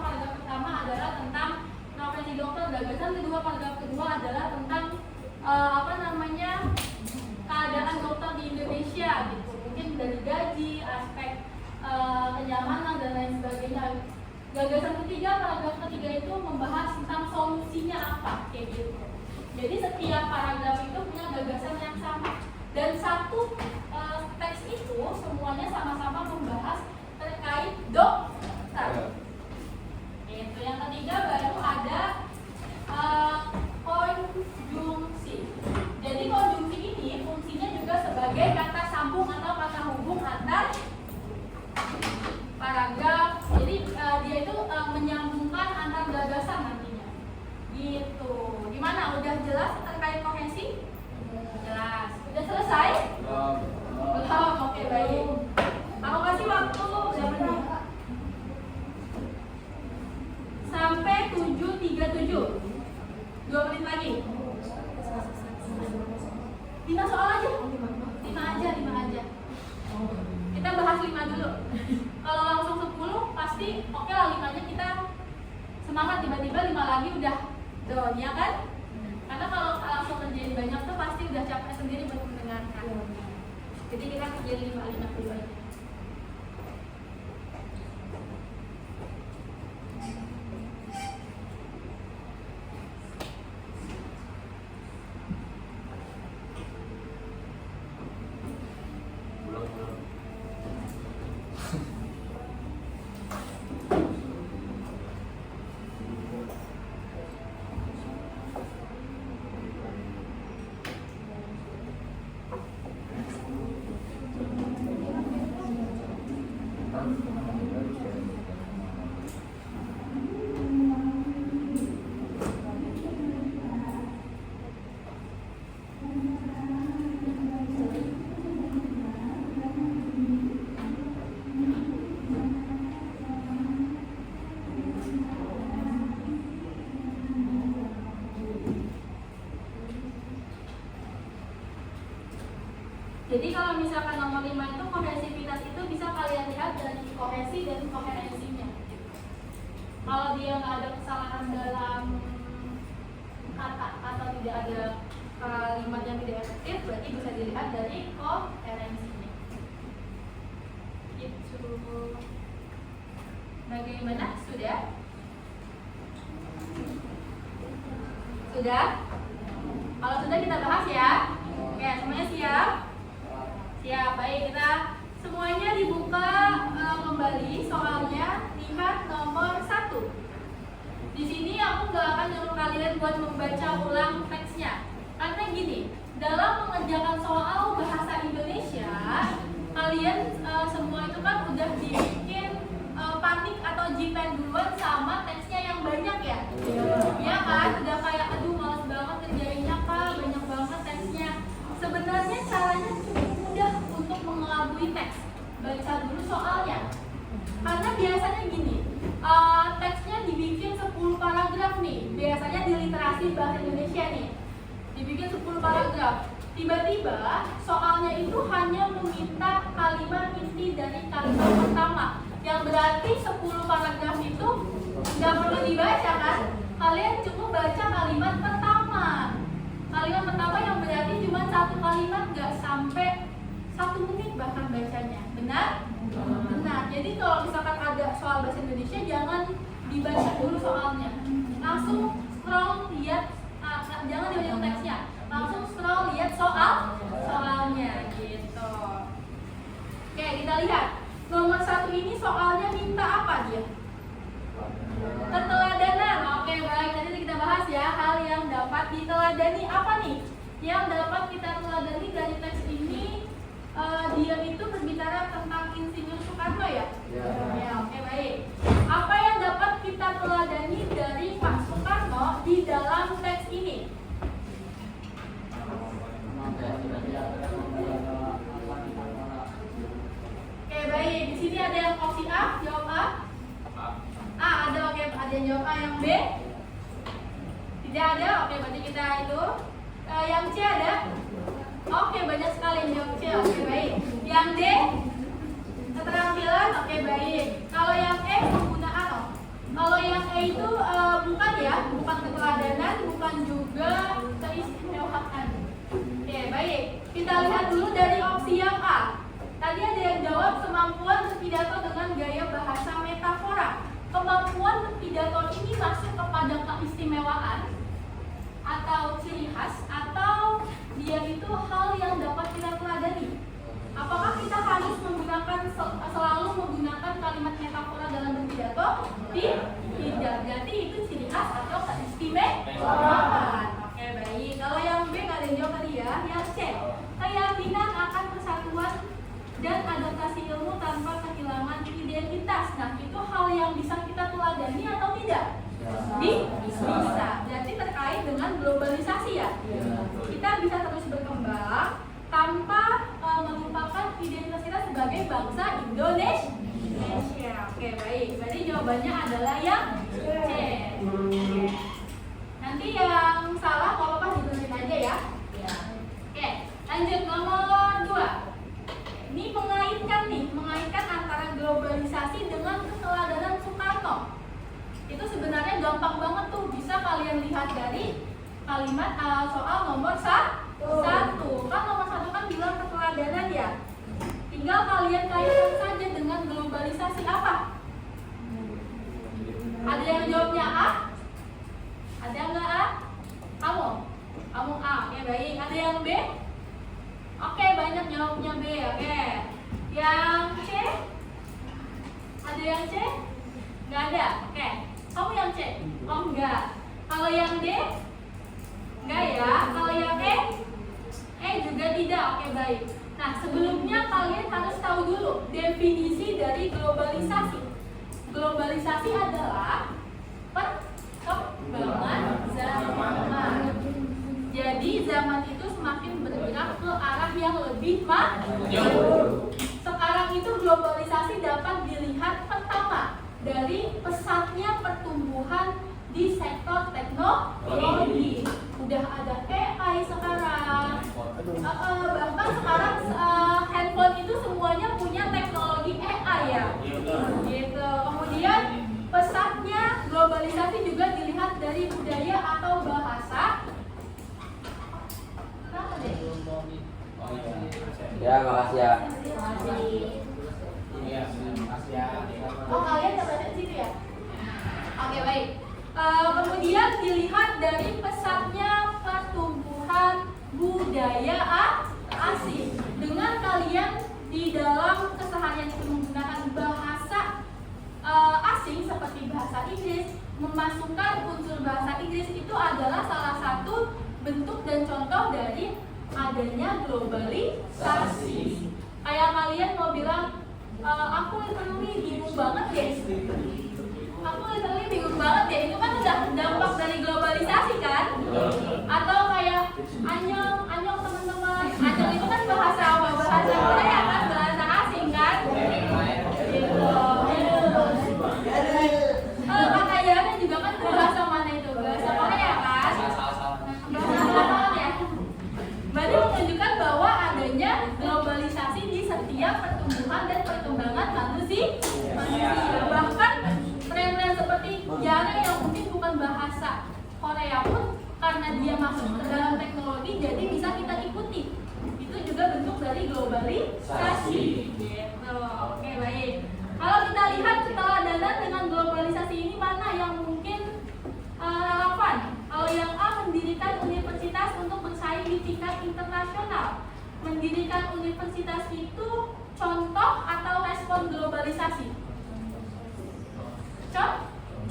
paragraf pertama adalah tentang profesi dokter. Gagasan kedua paragraf kedua adalah tentang keadaan dokter di Indonesia gitu. Mungkin dari gaji, aspek kenyamanan dan lain sebagainya. Gagasan ketiga, paragraf ketiga itu membahas tentang solusinya apa, kayak gitu. Jadi setiap paragraf itu punya gagasan yang sama. Dan satu teks itu semuanya sama-sama membahas terkait dokter. Itu yang ketiga baru ada konjungsi. Jadi konjungsi ini fungsinya juga sebagai kata sambung atau kata hubung antar paragraf. Jadi dia itu menyambungkan antar gagasan nantinya. Gitu. Gimana? Udah jelas terkait kohesi? Jelas. Udah selesai? Belum. Oke, baik. Aku kasih waktu berapa menit? Sampai 7.37. 2 menit lagi. 5 soal aja. 5 aja. Kita bahas 5 dulu. Kalau langsung 10 pasti oke lah 5-nya kita semangat, tiba-tiba 5 lagi udah down, ya kan? Karena kalau langsung terjadi banyak tuh pasti udah capek sendiri buat mendengarkan. Jadi kita kerjain 5 dulu aja. Jadi kalau misalkan nomor 5 itu kohesivitas itu bisa kalian lihat dari kohesi dan koherensinya. Kalau dia nggak ada kesalahan dalam kata atau tidak ada kalimat yang tidak efektif, berarti bisa dilihat dari koherensinya. Itu bagaimana? Sudah? Sudah? Kalau sudah kita bahas ya. Oke, semuanya siap? Siap, baik, kita semuanya dibuka kembali soalnya. Lihat nomor 1. Di sini aku nggak akan nyuruh kalian buat membaca ulang teksnya. Karena gini, dalam mengerjakan soal bahasa Indonesia, kalian semua itu kan udah dibikin panik atau jipen duluan sama teksnya yang banyak ya. Ya kan, udah kayak aduh males banget kerjainnya Kak, banyak banget teksnya. Sebenarnya caranya cukup mudah untuk mengelabui teks. Baca dulu soalnya. Karena biasanya gini, teksnya dibikin 10 paragraf nih. Biasanya di literasi bahasa Indonesia nih, dibikin 10 paragraf. Tiba-tiba soalnya itu hanya meminta kalimat inti dari kalimat pertama, yang berarti 10 paragraf itu nggak perlu dibaca kan? Kalian cukup baca kalimat pertama. Kalimat pertama yang berarti cuma 1 kalimat, nggak sampai 1 menit bahkan bacanya. Benar? Benar. Jadi kalau misalkan ada soal bahasa Indonesia, jangan dibaca dulu soalnya. Langsung scroll lihat, jangan dibaca teksnya. Langsung scroll lihat soalnya gitu. Oke, kita lihat. Nomor 1 ini soalnya minta apa dia? Keteladanan. Oke, baik. Nanti kita bahas ya hal yang dapat diteladani apa nih? Yang dapat kita teladani dari teks ini, dia itu berbicara tentang Insinyur Soekarno ya? Ya, oke, baik. Apa yang dapat kita teladani dari Pak Soekarno di yang B? Tidak ada. Oke, berarti kita itu. Yang C ada? Oke, banyak sekali yang jawab C. Oke, baik. Yang D? Keterampilan. Oke, baik. Kalau yang E penggunaan. Kalau yang E itu bukan ya, bukan keteladanan, bukan juga keistimewaan. Oke, baik. Kita lihat dulu dari opsi yang A. Tadi ada yang jawab kemampuan berpidato dengan gaya bahasa metafora. Kemampuan berpidato ini masuk kepada keistimewaan atau ciri khas, atau dia itu hal yang dapat kita teladani. Apakah kita harus selalu menggunakan kalimat metafora dalam berpidato? Tidak. Berarti itu ciri khas atau keistimewaan. Oke, baik. Kalau yang B nggak ada yang jawab tadi ya. Yang C, keyakinan akan persatuan dan adaptasi ilmu tanpa kehilangan identitas. Nah, itu hal yang bisa kita teladani atau tidak? Bisa. Berarti terkait dengan globalisasi ya. Kita bisa terus berkembang tanpa melupakan identitas kita sebagai bangsa Indonesia. Oke, baik. Berarti jawabannya adalah yang C. Nanti yang salah kalau apa ditulis aja ya. Oke, lanjut nomor 2. Ini mengaitkan antara globalisasi dengan keteladanan Soekarno. Itu sebenarnya gampang banget tuh, bisa kalian lihat dari kalimat soal nomor 1. Kan nomor 1 kan bilang keteladanan ya. Tinggal kalian kaitkan saja dengan globalisasi apa? Ada yang jawabnya A? Ada nggak A? Kamu A. Oke, baik. Ada yang B? Oke, banyak jawabnya B. Oke. Yang C? Ada yang C? Nggak ada. Oke. Kamu yang C? Oh, enggak. Kalau yang D? Enggak ya. Kalau yang E? E juga tidak. Oke, baik. Nah, sebelumnya kalian harus tahu dulu definisi dari globalisasi. Globalisasi adalah perkembangan zaman. Jadi zaman itu semakin bergerak ke arah yang lebih maju. Sekarang itu globalisasi dapat dilihat pertama dari pesatnya pertumbuhan di sektor teknologi. Udah ada AI sekarang. Bahkan sekarang handphone itu semuanya punya teknologi AI ya. Gitu. Kemudian pesatnya globalisasi juga dilihat dari budaya atau bahasa.
Ya, makasih ya.
Oh, kalian baca di situ ya? Oke, baik. Kemudian dilihat dari pesatnya pertumbuhan budaya asing. Dengan kalian di dalam keseharian itu menggunakan bahasa asing seperti bahasa Inggris, memasukkan unsur bahasa Inggris itu adalah salah satu bentuk dan contoh dari adanya globalisasi. Kayak kalian mau bilang, aku literally bingung banget ya. Itu kan udah dampak dari globalisasi kan? Atau kayak anyong teman-teman. Anyong itu kan bahasa apa? Bahasa Korea kan? Bahasa asing kan? Gitu. Kata Yana juga kan bahasa mana itu? Bahasa Korea kan? Bahasa ya. Berarti menunjukkan bahwa adanya globalisasi di setiap pertumbuhan dan perkembangan manusia. Bahkan tren-tren seperti Yana yang mungkin bukan bahasa Korea pun karena dia masuk ke dalam teknologi jadi bisa kita ikuti. Itu juga bentuk dari globalisasi. Gitu. Oke, baik. Kalau kita lihat keteladanan dengan globalisasi ini mana yang mungkin relevan? Kalau yang A, mendirikan universitas untuk bersaing di tingkat internasional. Mendirikan universitas itu contoh atau respon globalisasi?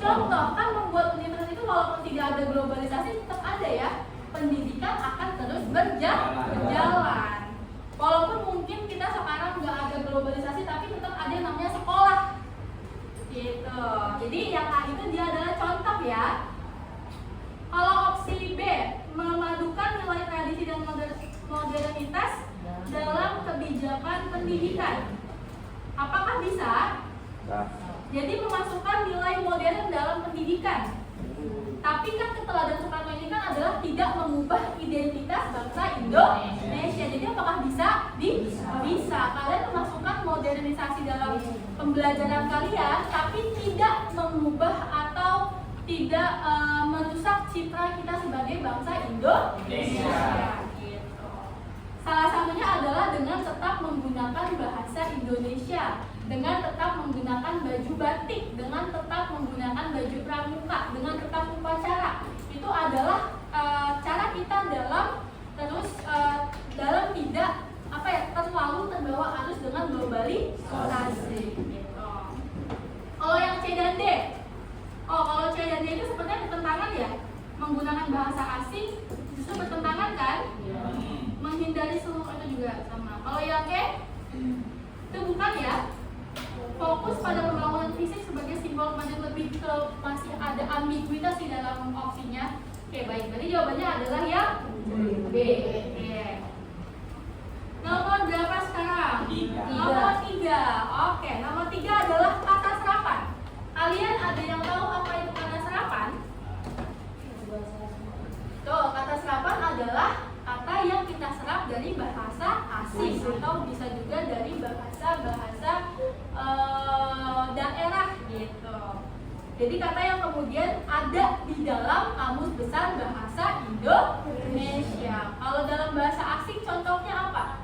Contoh, kan membuat universitas itu walaupun tidak ada globalisasi tetap ada ya. Pendidikan akan terus berjalan. Walaupun mungkin kita sekarang nggak ada globalisasi tapi tetap ada yang namanya sekolah. Gitu. Jadi yang A itu dia adalah contoh ya. Kalau opsi B, memadukan nilai tradisi dan modernitas dalam kebijakan pendidikan. Apakah bisa? Jadi memasukkan nilai modern dalam pendidikan. Tapi kan keteladan Soekarno ini kan adalah tidak mengubah identitas bangsa Indonesia. Jadi apakah bisa? Bisa. Kalian memasukkan modernisasi dalam pembelajaran kalian, tapi tidak mengubah atau tidak merusak citra kita sebagai bangsa Indonesia. Gitu. Salah satunya adalah dengan tetap menggunakan bahasa Indonesia, dengan tetap menggunakan baju batik, dengan tetap menggunakan baju pramuka, dengan tetap upacara. Itu adalah cara kita dalam tidak terlalu terbawa arus dengan globalisasi. Gitu. Kalau yang C dan D, kalau C dan D itu sepertinya bertentangan ya, menggunakan bahasa asing justru bertentangan kan? Menghindari seluruh itu juga sama. Kalau yang E itu bukan ya, fokus pada pembangunan fisik sebagai simbol maju, lebih ke masih ada ambiguitas di dalam opsinya. Oke, baik, berarti jawabannya adalah yang B. Nomor berapa sekarang?
3.
Nomor 3. Oke, nomor 3 adalah kata serapan. Kalian ada yang tahu apa itu kata serapan? Tuh, kata serapan adalah kata yang kita serap dari bahasa asing atau bisa juga dari bahasa-bahasa daerah gitu. Jadi kata yang kemudian ada di dalam Kamus Besar Bahasa Indonesia. Kalau dalam bahasa asing contohnya apa?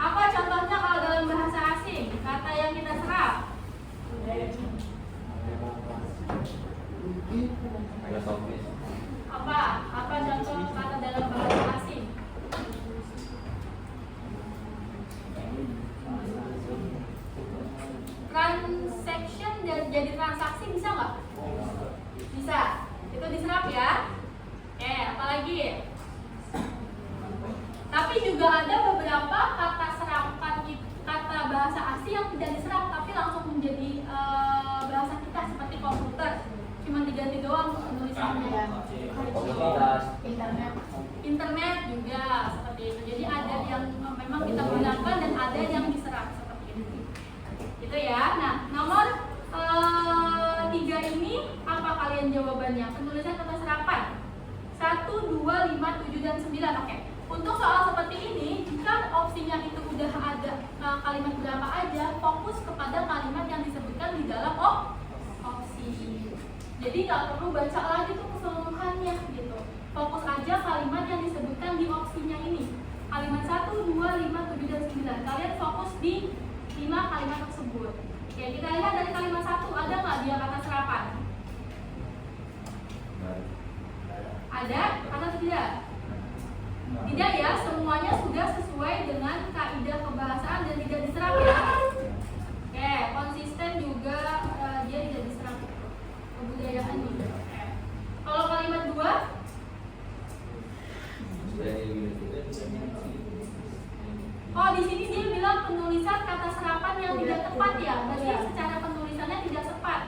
Apa contohnya kalau dalam bahasa asing? Kata yang kita serap.
Filosofis.
Apa contoh kata dalam bahasa asing? Transaction dan jadi transaksi bisa nggak? Bisa. Itu diserap ya. Apalagi? Tapi juga ada beberapa kata serapan kata bahasa asing yang tidak diserap tapi langsung menjadi bahasa kita seperti komputer. Cuma diganti doang penulisannya.
Komunitas.
Internet juga seperti itu. Jadi ada yang memang kita gunakan dan ada yang diserap seperti itu. Itu ya. Nah, nomor 3 ini apa kalian jawabannya? Penulisan kata serapan 1, 2, 5, 7, dan 9. Oke. Untuk soal seperti ini, jika opsinya itu udah ada kalimat berapa aja, fokus kepada kalimat yang disebutkan di dalam opsi. Jadi nggak perlu baca lagi tuh keseluruhannya gitu. Fokus aja kalimat yang disebutkan di opsinya ini. Kalimat 1, 2, 5, 7, dan 9. Kalian fokus di 5 kalimat tersebut. Oke, kita lihat dari kalimat 1, ada nggak dia kata serapan? Ada atau tidak? Tidak ya, semuanya sudah sesuai dengan kaidah kebahasaan dan tidak diserap ya. Oke, konsisten juga dia tidak diserap. Kebudayaan juga. Kalau kalimat 2, di sini dia bilang penulisan kata serapan yang tidak tepat ya. Berarti secara penulisannya tidak tepat.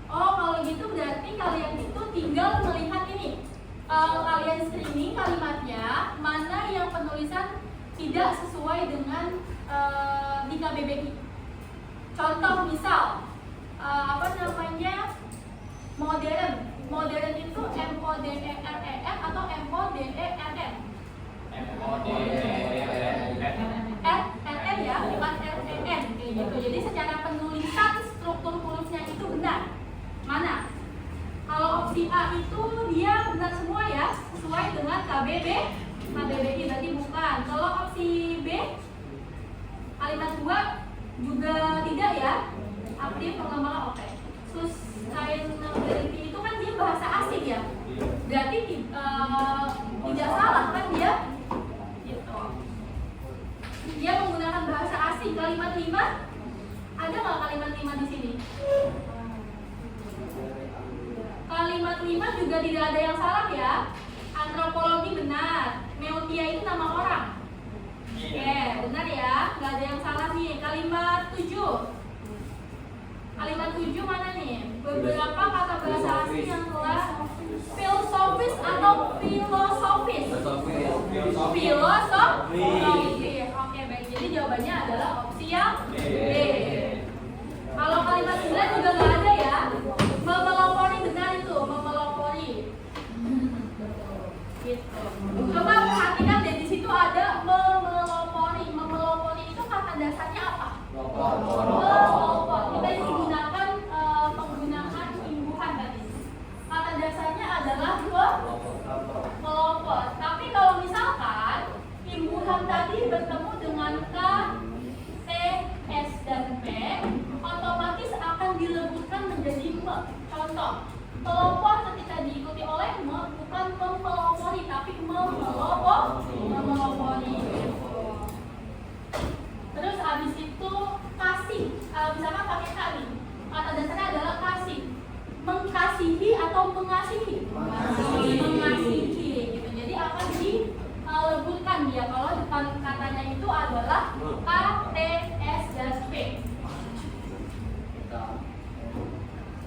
Kalau gitu berarti kalian itu tinggal melihat ini. Kalian screening kalimatnya mana yang penulisan tidak sesuai dengan di KBBI. Contoh misal modern. Modern itu MODERN atau MODERN. RN ya, bukan RNN kayak gitu. Jadi secara penulisan struktur hurufnya itu benar. Mana? Kalau opsi A itu dia benar semua ya, sesuai dengan KBBI berarti bukan. Kalau opsi B kalimat 2 juga tidak ya. Aktif pengembangan oke. Sustainability itu kan dia bahasa asing ya. Berarti tidak salah kan dia? Gitu. Dia menggunakan bahasa asing. Kalimat 5 ada nggak kalimat 5 di sini? Kalimat 5 juga tidak ada yang salah ya. Antropologi benar. Meotia itu nama orang. Oke, benar ya. Nggak ada yang salah nih. Kalimat 7 Kalimat 7 mana nih? Beberapa kata bahasa asing yang telah filosofis atau filosofis? Filosofi. Oke, baik. Jadi jawabannya adalah opsi yang B. Kalau kalimat 9 juga nggak ada ya. Memelopori, benar itu, memelopori. Gitu. Coba perhatikan deh, di situ ada memelopori. Memelopori itu kata dasarnya apa? Melopor. Kita digunakan penggunaan imbuhan tadi. Kata dasarnya adalah melopor. Tapi kalau misalkan imbuhan tadi bertemu dengan K, T, S, dan P, otomatis akan dilebutkan menjadi me. Contoh, pelopor ketika diikuti oleh me bukan mempelopori tapi memelopori. Terus habis itu kasih, misalkan pakai kali, kata dasarnya adalah kasih, mengkasihi atau mengasihi, mengasihi gitu. Jadi akan dilebutkan dia kalau depan katanya itu adalah K, T, S, dan P.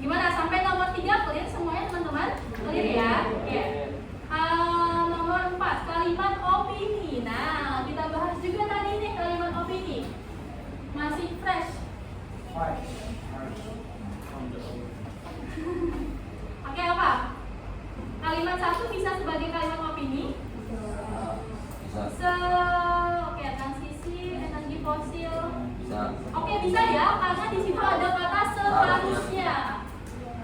Gimana sampai nomor 3 clear semuanya teman-teman? Clear ya? Oke. Nomor 4 kalimat opini. Nah, kita bahas juga tadi nih kalimat opini. Masih fresh. Oke, apa? Kalimat 1 bisa sebagai kalimat opini.
Bisa.
Oke, transisi energi fosil.
Bisa.
Oke, bisa ya, karena di situ ada kata seharusnya.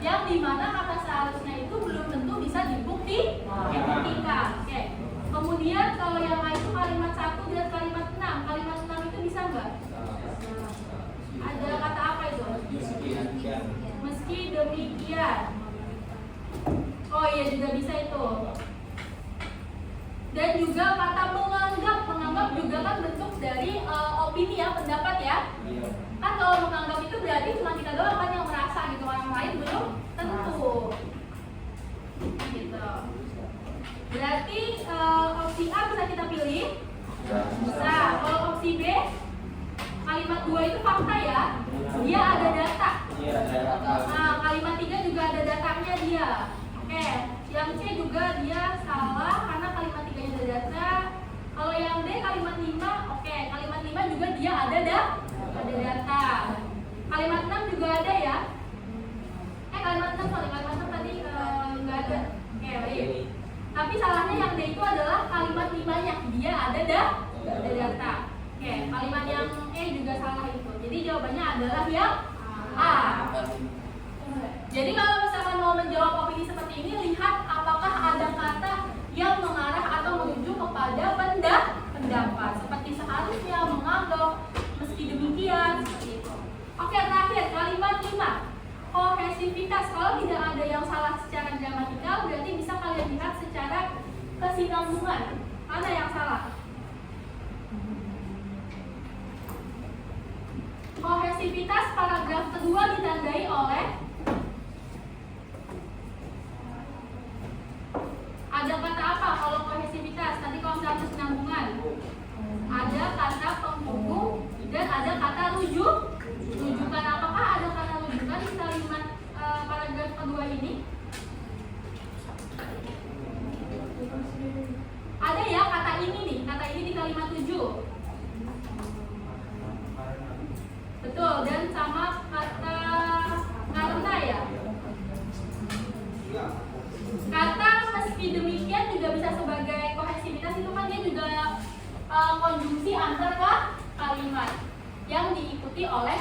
Yang dimana kata seharusnya itu belum tentu bisa dibuktikan. Oke. Kemudian kalau yang lain itu kalimat 1 dan kalimat 6. Kalimat 6 itu bisa nggak? Ada kata apa itu? Meski demikian. Oh iya, juga bisa itu. Dan juga kata menganggap. Menganggap juga kan bentuk dari opini ya, pendapat ya. Kan kalau menganggap itu berarti cuma kita doang kan yang merasa gitu, orang lain belum tentu. Gitu. Berarti opsi A bisa kita pilih. Bisa. Kalau opsi B, kalimat 2 itu fakta ya. Dia ada data. Nah, kalimat 3 juga ada datanya dia. Oke. Yang C juga dia salah karena kalimat 3-nya ada data. Kalau yang D kalimat 5, oke. Kalimat 5 juga dia ada data. Kalimat 6 juga ada ya. Kalimat 6 tadi nggak ada. Oke, baik. Tapi salahnya yang D itu adalah kalimat 5-nya. Dia ada data. Oke, kalimat yang E juga salah itu. Jadi jawabannya adalah yang A. Jadi kalau misalkan mau menjawab opini seperti ini, lihat apakah ada kata yang mengarah atau menuju kepada pendapat. Seperti seharusnya, menganggap, meski demikian, seperti itu. Oke, terakhir kalimat 5. Kohesivitas. Kalau tidak ada yang salah secara gramatikal, berarti bisa kalian lihat secara kesinambungan. Mana yang salah? Kohesivitas paragraf kedua ditandai oleh ada kata apa kalau kohesivitas? Tadi kalau misalnya kesinambungan, ada kata penghubung dan ada kata rujukan. Apakah ada kata rujukan di kalimat paragraf kedua ini? Ada ya kata ini nih, kata ini di kalimat 7. Betul, dan sama kata karena ya. Kata meski demikian juga bisa sebagai kohesivitas, itu kan dia juga konjungsi antar kalimat yang diikuti oleh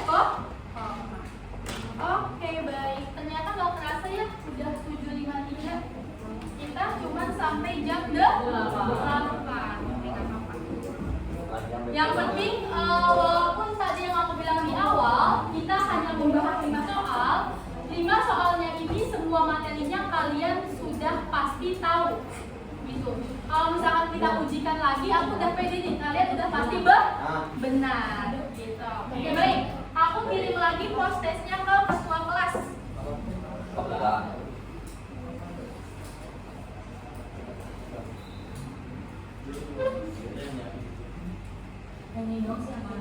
Oke, baik. Ternyata nggak kerasa ya, sudah 7.53. Kita cuma sampai jam 8. Yang penting, walaupun tadi yang aku bilang di awal, kita hanya membahas 5 soal. 5 soalnya ini semua materinya kalian sudah pasti tahu. Gitu. Kalau misalkan kita ujikan lagi, aku udah pede nih, kalian udah pasti benar. Gitu. Oke, baik. Aku kirim lagi post testnya ke ketua kelas. Ini dong siapa?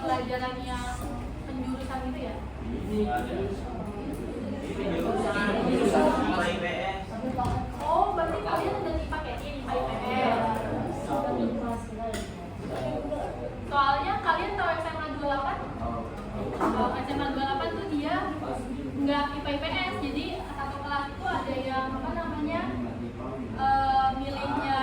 pelajaran yang penjurusan gitu ya?
Jurusan IPA IPS.
Oh, berarti kalian udah dipaketin IPA IPS. Soalnya kalian tahu SMA 28? Kalau SMA 28 tuh dia nggak IPA IPS, jadi satu kelas itu ada yang apa namanya milihnya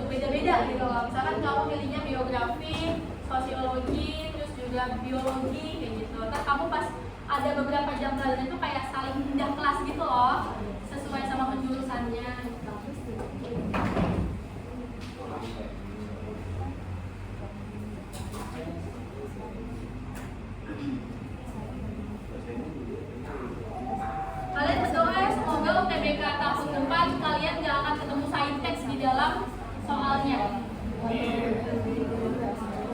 beda-beda gitu loh. Misalkan kamu milihnya biografi, sosiologi, terus juga biologi kayak gitu. Terus kamu pas ada beberapa jam pelajaran itu kayak saling pindah kelas gitu loh, sesuai sama penjurusannya. Kalian berdoa ya, semoga UTBK tahun depan kalian gak akan ketemu saintek di dalam soalnya.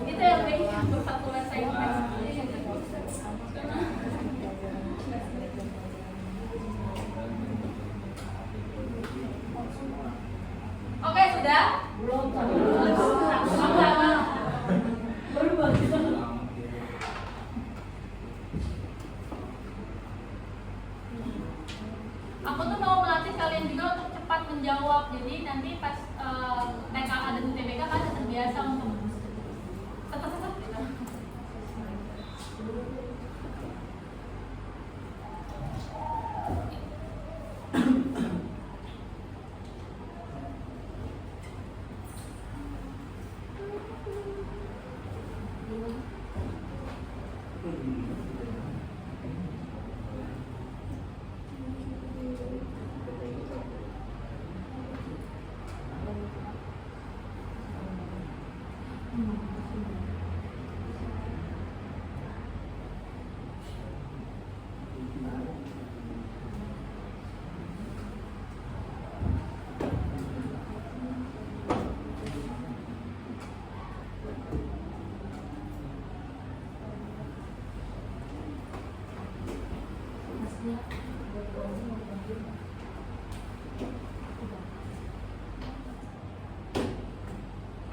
Itu yang baik berfakulan saintek. Oke, sudah? Belum. Baru banget. Aku tuh mau melatih kalian juga untuk cepat menjawab. Jadi nanti pas TKA dan UTBK kalian terbiasa untuk tetap gitu.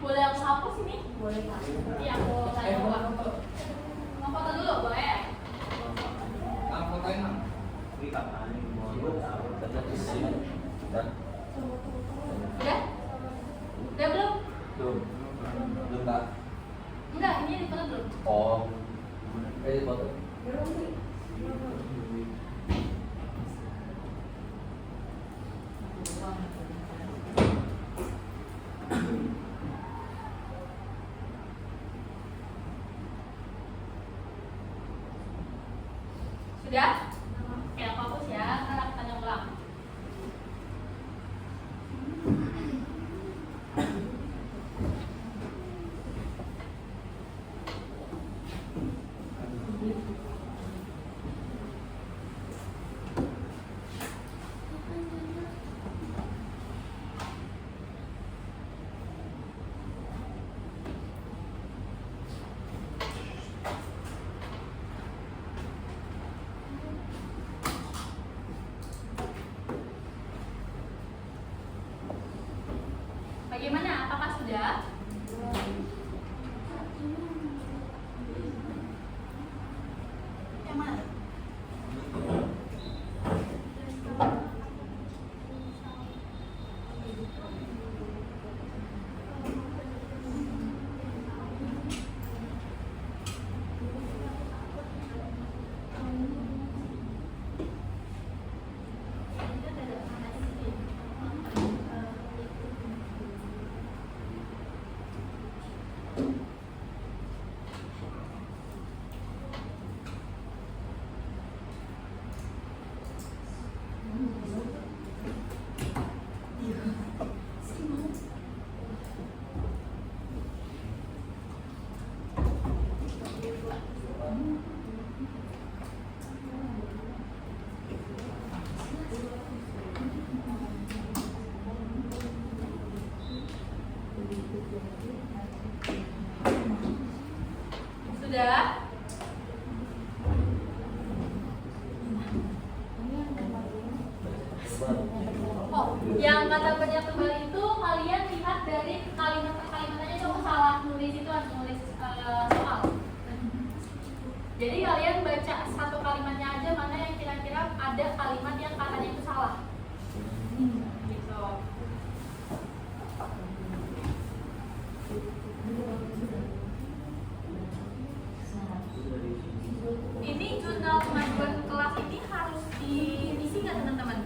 Boleh aku hapus ini? Boleh Pak. Iya, aku tanya Pak. Mau foto dulu, boleh?
Nah, fotoin Mang.
Dan
Udah? Udah belum?
belum kak.
Enggak, ini di foto dulu.
Oh, di foto.
Sudah? Oke, aku hapus ya. Ntar aku tanya ulang. Bagaimana? Apakah sudah? Yang mana? Sudah? Oh, yang kata banyak tebal itu kalian lihat dari kalimat per kalimat aja, coba salah nulis itu harus nulis soal. Jadi kalian baca satu kalimatnya aja mana yang kira-kira ada kalimat yang katanya itu salah. Gitu. Ini jurnal kemajuan kelas ini harus diisi nggak teman-teman?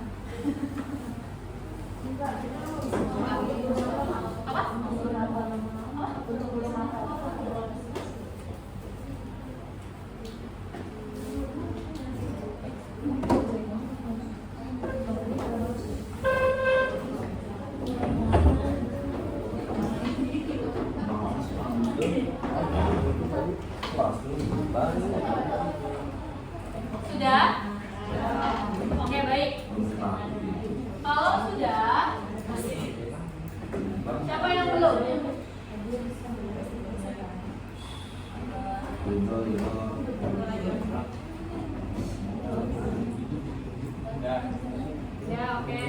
Apa? Sudah? Oke, baik. Kalau sudah, siapa yang belum? Ya, oke.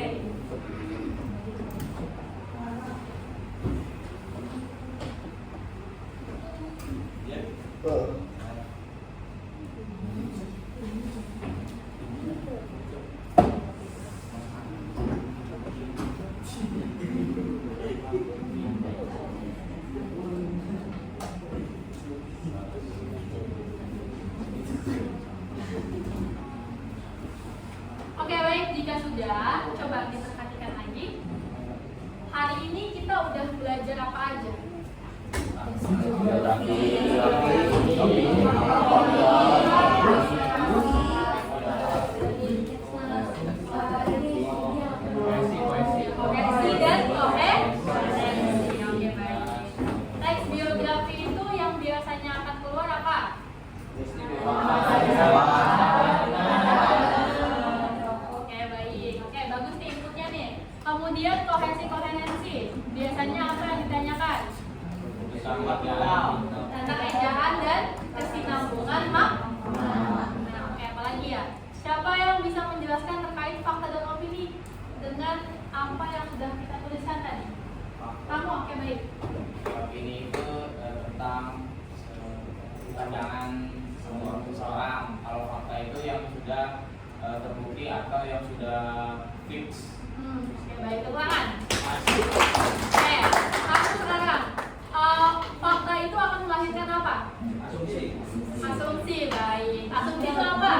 Oke, baik, jika sudah, coba diperhatikan lagi. Hari ini kita udah belajar apa aja? Koherensi dan koherensi. Oke, baik. Teks biografi itu yang biasanya akan keluar apa? Oke, baik. Oke, bagus nih inputnya nih. Kemudian koherensi biasanya apa yang ditanyakan? Tentang ejaan dan kesinambungan makna. Nah, oke, apalagi ya? Siapa yang bisa menjelaskan terkait fakta dan opini dengan apa yang sudah kita tuliskan tadi? Kamu, oke, baik.
Ini itu tentang pandangan seseorang. Kalau fakta itu yang sudah terbukti atau yang sudah fix.
Oke, baik, keterangan. Oke, aku sekarang. Fakta itu akan melahirkan apa? Asumsi, baik. Asumsi itu apa?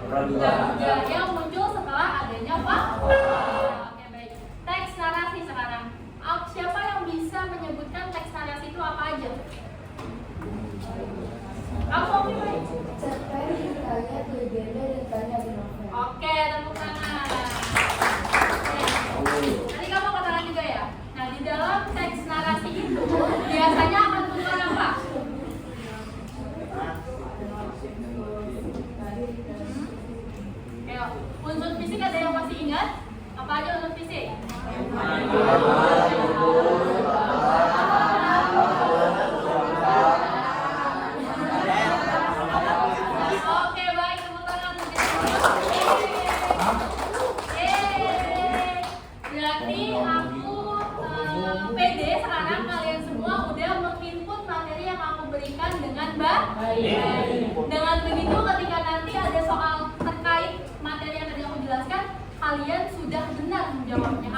Praduga yang muncul setelah adanya fakta. Oke, baik. Teks narasi sekarang. Siapa yang bisa menyebutkan teks narasi itu apa aja? Kamu, oke, baik. Oke, tepuk tangan. Oke. Nanti kamu katakan juga ya. Nah, di dalam teks narasi itu biasanya akan keluar apa? Oke, unsur fisik ada yang masih ingat? Apa aja unsur fisik? Oke, baik, tepuk tangan. Berarti aku pede sekarang kalian semua udah menginput materi yang aku berikan dengan baik. Dengan begitu ketika nanti ada soal terkait materi yang tadi aku jelaskan, kalian sudah benar menjawabnya.